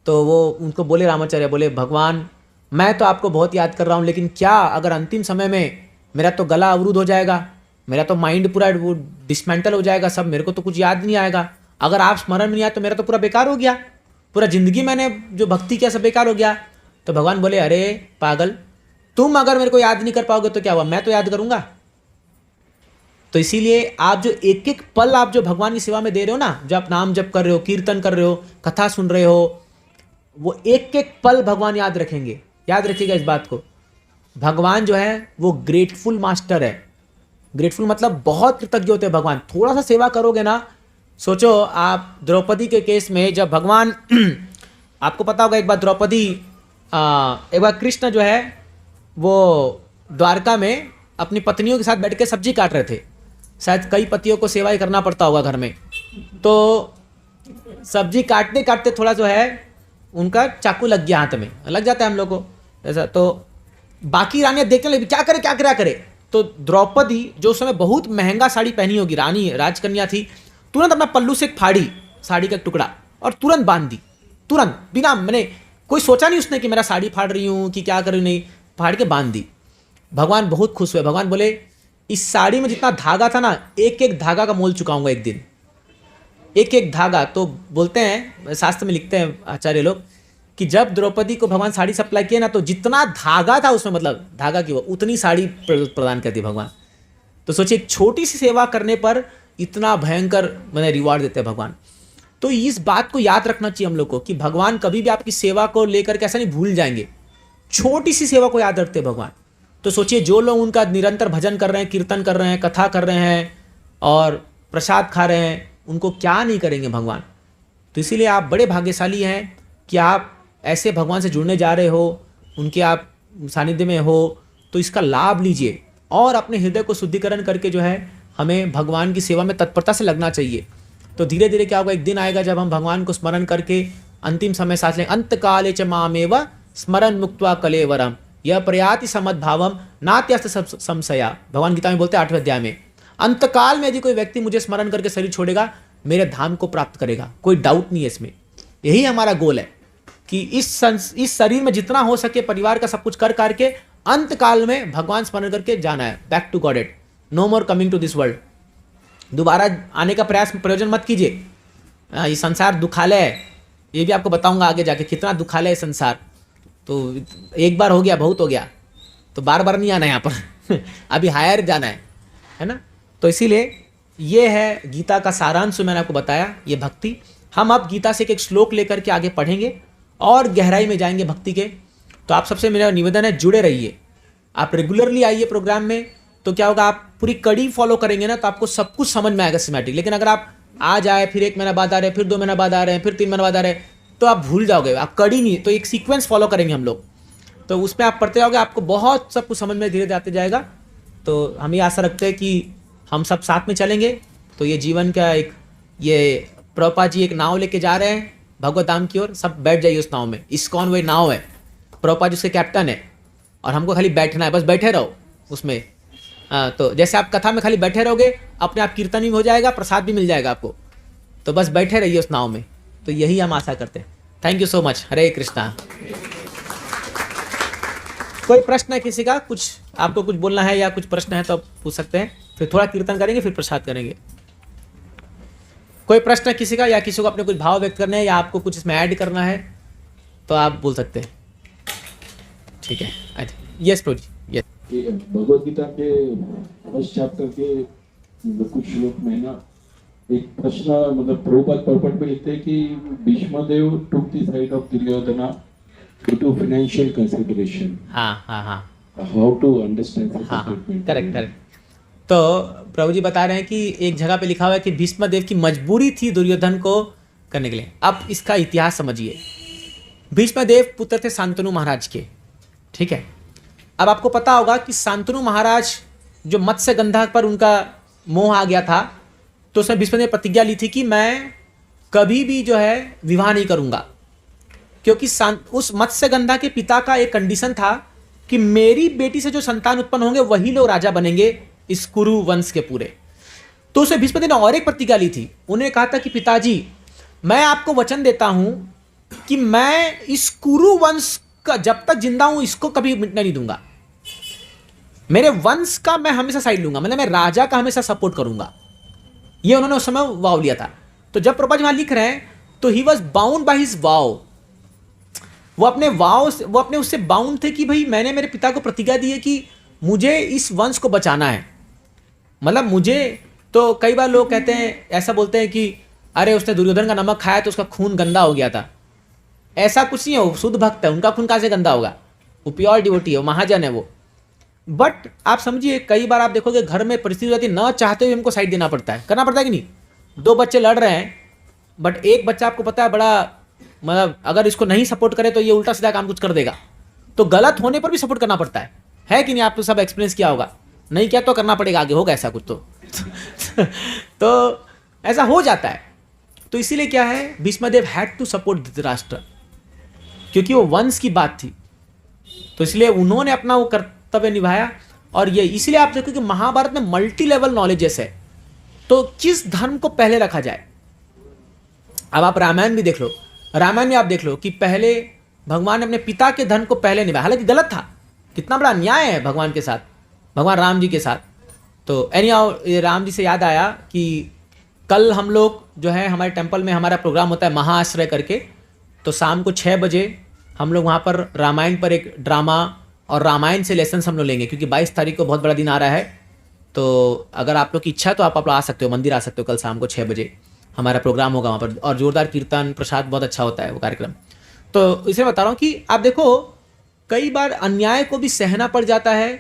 तो वो उनको बोले, रामाचार्य बोले, भगवान मैं तो आपको बहुत याद कर रहा हूँ, लेकिन क्या अगर अंतिम समय में मेरा तो गला अवरुद्ध हो जाएगा, मेरा तो माइंड पूरा वो डिसमेंटल हो जाएगा, सब मेरे को तो कुछ याद नहीं आएगा, अगर आप स्मरण में नहीं आए तो मेरा तो पूरा बेकार हो गया, पूरा ज़िंदगी मैंने जो भक्ति किया सब बेकार हो गया। तो भगवान बोले, अरे पागल, तुम अगर मेरे को याद नहीं कर पाओगे तो क्या हुआ, मैं तो याद करूँगा। तो इसीलिए आप जो एक एक पल आप जो भगवान की सेवा में दे रहे हो ना, जो आप नाम जप कर रहे हो, कीर्तन कर रहे हो, कथा सुन रहे हो, वो एक एक पल भगवान याद रखेंगे। याद रखिएगा इस बात को, भगवान जो है वो ग्रेटफुल मास्टर है। ग्रेटफुल मतलब बहुत कृतज्ञ होते हैं भगवान। थोड़ा सा सेवा करोगे ना, सोचो आप द्रौपदी के केस में जब भगवान आपको पता होगा एक बार द्रौपदी एक बार कृष्ण जो है वो द्वारका में अपनी पत्नियों के साथ बैठ के सब्जी काट रहे थे, शायद कई पतियों को सेवा ही करना पड़ता होगा घर में। तो सब्जी काटते काटते थोड़ा जो है उनका चाकू लग गया हाथ में, लग जाता है हम लोग को ऐसा। तो बाकी रानियाँ देखने लगी क्या करे क्या क्या करे। तो द्रौपदी जो उस समय बहुत महंगा साड़ी पहनी होगी, रानी राजकन्या थी, तुरंत अपना पल्लू से फाड़ी साड़ी का टुकड़ा और तुरंत बांध दी, तुरंत बिना मैंने कोई सोचा नहीं उसने कि मेरा साड़ी फाड़ रही हूँ कि क्या कर रही हूँ, नहीं, फाड़ के बांध दी। भगवान बहुत खुश हुए, भगवान बोले इस साड़ी में जितना धागा था ना, एक एक धागा का मोल चुकाऊंगा एक दिन, एक एक धागा। तो बोलते हैं शास्त्र में लिखते हैं आचार्य लोग कि जब द्रौपदी को भगवान साड़ी सप्लाई किए ना, तो जितना धागा था उसमें, मतलब धागा की वो उतनी साड़ी प्रदान करती भगवान। तो सोचिए एक छोटी सी सेवा करने पर इतना भयंकर मैंने रिवार्ड देते हैं भगवान। तो इस बात को याद रखना चाहिए हम लोग को कि भगवान कभी भी आपकी सेवा को लेकर के ऐसा नहीं भूल जाएंगे, छोटी सी सेवा को याद रखते हैं भगवान। तो सोचिए जो लोग उनका निरंतर भजन कर रहे हैं, कीर्तन कर रहे हैं, कथा कर रहे हैं और प्रसाद खा रहे हैं, उनको क्या नहीं करेंगे भगवान। तो इसीलिए आप बड़े भाग्यशाली हैं कि आप ऐसे भगवान से जुड़ने जा रहे हो, उनके आप सानिध्य में हो। तो इसका लाभ लीजिए और अपने हृदय को शुद्धिकरण करके जो है हमें भगवान की सेवा में तत्परता से लगना चाहिए। तो धीरे धीरे क्या होगा, एक दिन आएगा जब हम भगवान को स्मरण करके अंतिम समय साथ लें। अंत काले च मामेव स्मरण मुक्त्वा कलेवरम यह प्रयाति समद्भावम नात्यस्त संशया। भगवान गीता में बोलते हैं 8वें अध्याय में, अंतकाल में यदि कोई व्यक्ति मुझे स्मरण करके शरीर छोड़ेगा, मेरे धाम को प्राप्त करेगा, कोई डाउट नहीं है इसमें। यही हमारा गोल है कि इस शरीर में जितना हो सके परिवार का सब कुछ कर करके अंत काल में भगवान स्मरण करके जाना है, back to God it, no more coming to this world. दोबारा आने का प्रयोजन मत कीजिए। ये संसार दुखालय है, ये भी आपको बताऊंगा आगे जाके कितना दुखालय है संसार। तो एक बार हो गया बहुत हो गया, तो बार बार नहीं आना है यहाँ पर अभी हायर जाना है ना। तो इसीलिए ये है गीता का सारांश, मैंने आपको बताया ये भक्ति। हम अब गीता से एक श्लोक लेकर के आगे पढ़ेंगे और गहराई में जाएंगे भक्ति के। तो आप सबसे मेरा निवेदन है जुड़े रहिए, आप रेगुलरली आइए प्रोग्राम में। तो क्या होगा, आप पूरी कड़ी फॉलो करेंगे ना, तो आपको सब कुछ समझ में आएगा सिस्टमैटिक। लेकिन अगर आप आ जाए फिर 1 महीना बाद आ रहे हैं, फिर 2 महीना बाद आ रहे हैं, फिर 3 महीना बाद आ रहे हैं, तो आप भूल जाओगे, आप कड़ी नहीं। तो एक सीक्वेंस फॉलो करेंगे हम लोग, तो उस पर आप पढ़ते जाओगे, आपको बहुत सब कुछ समझ में धीरे धीरे आते जाएगा। तो हम ये आशा रखते हैं कि हम सब साथ में चलेंगे। तो ये जीवन का एक, ये प्रभुपाद जी एक नाव लेके जा रहे हैं भगवत धाम की ओर, सब बैठ जाइए उस नाव में। इस्कॉन वही नाव है, प्रभुपाद जी उसके कैप्टन है और हमको खाली बैठना है, बस बैठे रहो उसमें। तो जैसे आप कथा में खाली बैठे रहोगे, अपने आप कीर्तन भी हो जाएगा, प्रसाद भी मिल जाएगा आपको। तो बस बैठे रहिए उस नाव में। तो यही हम आशा करते हैं। Thank you so much. Hare Krishna. कोई प्रश्न है किसी का, कुछ आपको कुछ बोलना है या कुछ प्रश्न है तो आप पूछ सकते हैं, फिर थोड़ा कीर्तन करेंगे, फिर प्रसाद करेंगे। कोई प्रश्न है किसी का, या किसी को अपने कुछ भाव व्यक्त करने हैं या आपको कुछ इसमें ऐड करना है तो आप बोल सकते हैं। ठीक है, यस प्रभु जी। यस, भगवद गीता के फर्स्ट चैप्टर के कुछ श्लोक में ना एक प्रश्न, मतलब प्रभुपाद पर्पट में लिखते हैं कि Bhishmadev took the side of Duryodhana due to financial consideration. हाँ, हाउ टू अंडरस्टैंड दिस हाँ, स्टेटमेंट? करेक्ट। तो प्रभु जी बता रहे हैं कि एक जगह पे लिखा हुआ है कि भीष्मदेव की मजबूरी थी दुर्योधन को करने के लिए। अब इसका इतिहास समझिए। भीष्मदेव पुत्र थे शांतनु महाराज के, ठीक है। अब आपको पता होगा कि शांतनु महाराज जो मत्स्यगंधा पर उनका मोह आ गया था, तो उसने भीष्म ने प्रतिज्ञा ली थी कि मैं कभी भी जो है विवाह नहीं करूंगा, क्योंकि उस मत्स्यगंधा के पिता का एक कंडीशन था कि मेरी बेटी से जो संतान उत्पन्न होंगे वही लोग राजा बनेंगे इस कुरु वंश के पूरे। तो उसे भीष्म ने और एक प्रतिज्ञा ली थी। उन्हें कहा था कि पिताजी, मैं आपको वचन देता हूं कि मैं इस कुरु वंश का जब तक जिंदा हूं इसको कभी मिटने नहीं दूंगा। मेरे वंश का मैं हमेशा साइड लूंगा, मतलब मैं राजा का हमेशा सपोर्ट करूंगा। ये उन्होंने उस समय वाव लिया था। तो जब प्रभुपाद जी वहां लिख रहे हैं तो he was bound by his vow. वो अपने उससे बाउंड थे कि भाई मैंने मेरे पिता को प्रतिज्ञा दी है कि मुझे इस वंश को बचाना है। मतलब मुझे तो कई बार लोग कहते हैं, ऐसा बोलते हैं कि अरे उसने दुर्योधन का नमक खाया तो उसका खून गंदा हो गया था। ऐसा कुछ नहीं है, वो शुद्ध भक्त है, उनका खून कहाँ से गंदा होगा? वो प्योर डिवोटी है, वो महाजन है वो। बट आप समझिए, कई बार आप देखोगे घर में परिस्थिति हो जाती है, न चाहते हुए हमको साइड देना पड़ता है, करना पड़ता है कि नहीं। 2 बच्चे लड़ रहे हैं, बट एक बच्चा आपको पता है बड़ा, मतलब अगर इसको नहीं सपोर्ट करे तो ये उल्टा सीधा काम कुछ कर देगा, तो गलत होने पर भी सपोर्ट करना पड़ता है कि नहीं? आप तो सब एक्सपीरियंस किया होगा, नहीं किया तो करना पड़ेगा, आगे होगा ऐसा कुछ तो ऐसा हो जाता है। तो इसीलिए क्या है, Bhishmadev had to support Dhritarashtra, क्योंकि वो वंश की बात थी, तो इसलिए उन्होंने अपना वो कर्तव्य निभाया। और ये इसलिए आप देखो कि महाभारत में मल्टी लेवल नॉलेजेस है, तो किस धर्म को पहले रखा जाए। अब आप रामायण भी देख लो, रामायण में आप देख लो कि पहले भगवान ने अपने पिता के धर्म को पहले निभाया, हालांकि गलत था, कितना बड़ा अन्याय है भगवान के साथ, भगवान राम जी के साथ। तो एनीहाउ राम जी से याद आया कि कल हम लोग जो है हमारे टेम्पल में हमारा प्रोग्राम होता है महाआश्रय करके, तो शाम को 6 बजे हम लोग वहाँ पर रामायण पर एक ड्रामा और रामायण से लेसन हम लोग लेंगे, क्योंकि 22 तारीख को बहुत बड़ा दिन आ रहा है। तो अगर आप लोग की इच्छा है तो आप लोग आ सकते हो, मंदिर आ सकते हो। कल शाम को 6 बजे हमारा प्रोग्राम होगा वहाँ पर, और जोरदार कीर्तन प्रसाद, बहुत अच्छा होता है वो कार्यक्रम। तो इसे बता रहा हूँ कि आप देखो कई बार अन्याय को भी सहना पड़ जाता है,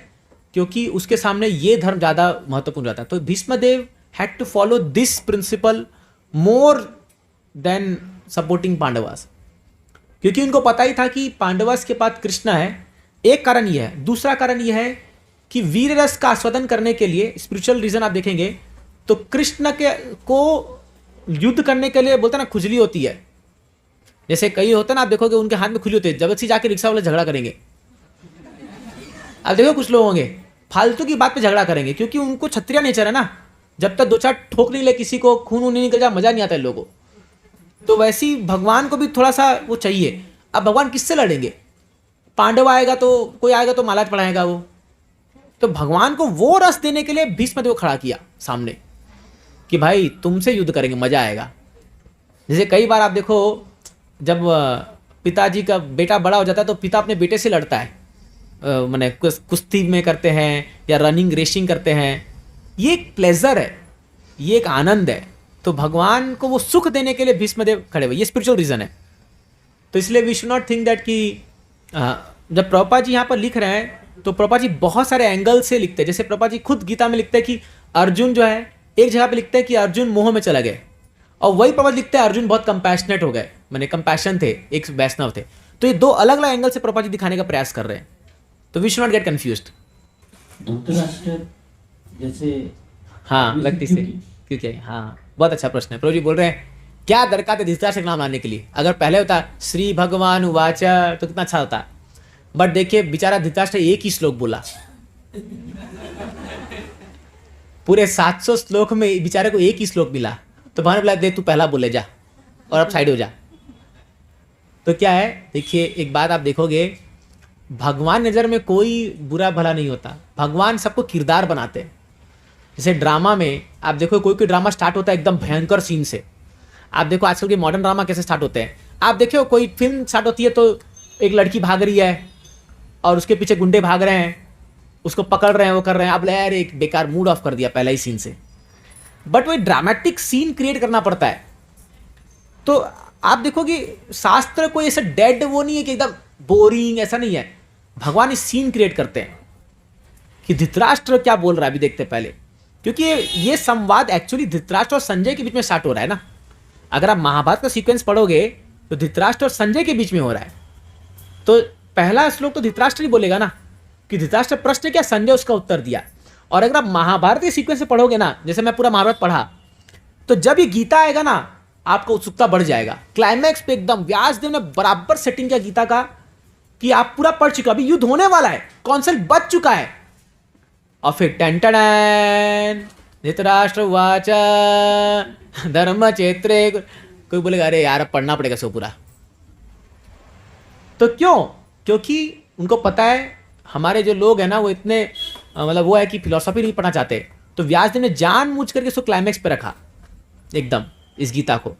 क्योंकि उसके सामने ये धर्म ज़्यादा महत्वपूर्ण रहता है। तो Bhishmadev had to follow this principle more than supporting Pandavas, क्योंकि उनको पता ही था कि पांडवास के पास कृष्ण है। एक कारण यह है, दूसरा कारण यह है कि वीर रस का आस्वादन करने के लिए, स्पिरिचुअल रीजन आप देखेंगे तो कृष्ण के को युद्ध करने के लिए बोलते ना खुजली होती है। जैसे कई होते हैं ना, आप देखोगे उनके हाथ में खुजली होती है, जबरदस्ती जाके रिक्शा वाले झगड़ा करेंगे। आप देखो कुछ लोग होंगे फालतू की बात पे झगड़ा करेंगे, क्योंकि उनको क्षत्रिय नेचर है ना, जब तक 2-4 ठोक नहीं ले किसी को, खून नहीं निकल जाए, मजा नहीं आता है लोगों को। तो वैसे ही भगवान को भी थोड़ा सा वो चाहिए। अब भगवान किससे लड़ेंगे? पांडव आएगा तो कोई आएगा तो महाराज पढ़ाएगा वो। तो भगवान को वो रस देने के लिए भीष्मदेव खड़ा किया सामने कि भाई तुमसे युद्ध करेंगे, मजा आएगा। जैसे कई बार आप देखो, जब पिताजी का बेटा बड़ा हो जाता है तो पिता अपने बेटे से लड़ता है, मैंने कुश्ती में करते हैं या रनिंग रेसिंग करते हैं। ये एक प्लेजर है, ये एक आनंद है। तो भगवान को वो सुख देने के लिए भीष्मदेव खड़े हुए, ये स्पिरिचुअल रीजन है। तो इसलिए we should not think that कि जब प्रभुपाद जी यहाँ पर लिख रहे हैं तो प्रभुपाद जी बहुत सारे एंगल से लिखते हैं। जैसे प्रभुपाद जी खुद गीता में लिखते हैं कि अर्जुन जो है, एक जगह पे लिखते हैं कि अर्जुन मोह में चला गए, और वही प्रभुपाद लिखते हैं अर्जुन बहुत कंपैशनेट हो गए, मैंने कंपैशन थे, एक वैष्णव थे। तो ये 2 अलग अलग एंगल से प्रभुपाद जी दिखाने का प्रयास कर रहे हैं। तो we should not get confused. Dhritarashtra जैसे हाँ लगती से क्योंकि हाँ, बहुत अच्छा प्रश्न है। प्रभु जी बोल रहे हैं क्या दरकार है धृतराष्ट्र का नाम लाने के लिए? अगर पहले होता श्री भगवान उवाच तो कितना अच्छा होता। बट देखिए बेचारा धृतराष्ट्र एक ही श्लोक बोला, पूरे 700 श्लोक में बेचारे को एक ही श्लोक मिला। तो भगवान बोला दे तू पहला बोले जा और अब साइड हो जा। तो क्या है, देखिए एक बात आप देखोगे, भगवान नज़र में कोई बुरा भला नहीं होता, भगवान सबको किरदार बनाते हैं। जैसे ड्रामा में आप देखो, कोई ड्रामा स्टार्ट होता है एकदम भयंकर सीन से। आप देखो आजकल के मॉडर्न ड्रामा कैसे स्टार्ट होते हैं। आप देखो कोई फिल्म स्टार्ट होती है तो एक लड़की भाग रही है और उसके पीछे गुंडे भाग रहे हैं, उसको पकड़ रहे हैं, वो कर रहे हैं। अब यार एक बेकार मूड ऑफ कर दिया पहला ही सीन से। बट वही ड्रामेटिक सीन क्रिएट करना पड़ता है। तो आप देखोगे शास्त्र कोई ऐसा डेड वो नहीं है कि एकदम बोरिंग, ऐसा नहीं है। भगवान इस सीन क्रिएट करते हैं कि धृतराष्ट्र क्या बोल रहा है, अभी देखते हैं पहले, क्योंकि ये संवाद एक्चुअली धृतराष्ट्र और संजय के बीच में स्टार्ट हो रहा है ना। अगर आप महाभारत का सीक्वेंस पढ़ोगे तो धृतराष्ट्र और संजय के बीच में हो रहा है। तो पहला श्लोक तो धृतराष्ट्र ही बोलेगा ना कि धृतराष्ट्र प्रश्न क्या, संजय उसका उत्तर दिया। और अगर आप महाभारत के सीक्वेंस से पढ़ोगे ना, जैसे मैं पूरा महाभारत पढ़ा, तो जब ये गीता आएगा ना आपको उत्सुकता बढ़ जाएगा। क्लाइमैक्स पे एकदम व्यासदेव ने बराबर सेटिंग किया गीता का कि आप पूरा पढ़ चुके हो, अभी युद्ध होने वाला है, कॉन्सेप्ट बच चुका है, और फिर टन धृतराष्ट्र उवाच धर्म क्षेत्रे, कोई बोलेगा अरे यार अब पढ़ना पड़ेगा सो पूरा। तो क्यों? क्योंकि उनको पता है हमारे जो लोग हैं ना वो इतने मतलब वो है कि फिलोसॉफी नहीं पढ़ना चाहते, तो व्यासदेव ने जानबूझ करके इसको क्लाइमैक्स पे रखा एकदम इस गीता को,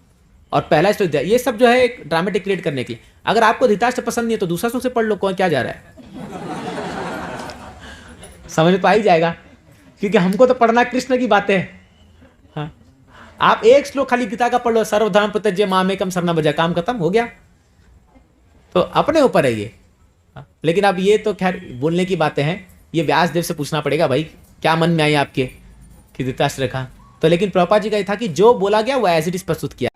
और पहला स्टोरी दिया। ये सब जो है एक ड्रामेटिक क्रिएट करने के लिए। अगर आपको धृतराष्ट्र पसंद नहीं है तो दूसरा श्लोक से पढ़ लो, कौन क्या जा रहा है, समझ में तो आ ही जाएगा, क्योंकि हमको तो पढ़ना कृष्ण की बातें हैं। हाँ, आप एक श्लोक खाली गीता का पढ़ लो, सर्वधर्म परित्यज्य मामेकम शरणं व्रज, काम खत्म हो गया। तो अपने ऊपर है ये। हाँ, लेकिन अब ये तो खैर बोलने की बातें हैं, ये व्यासदेव से पूछना पड़ेगा भाई क्या मन में आई आपके कि धृतराष्ट्र रखा। तो लेकिन प्रभुपाद जी का ये था कि जो बोला गया वो एज इट इज प्रस्तुत किया।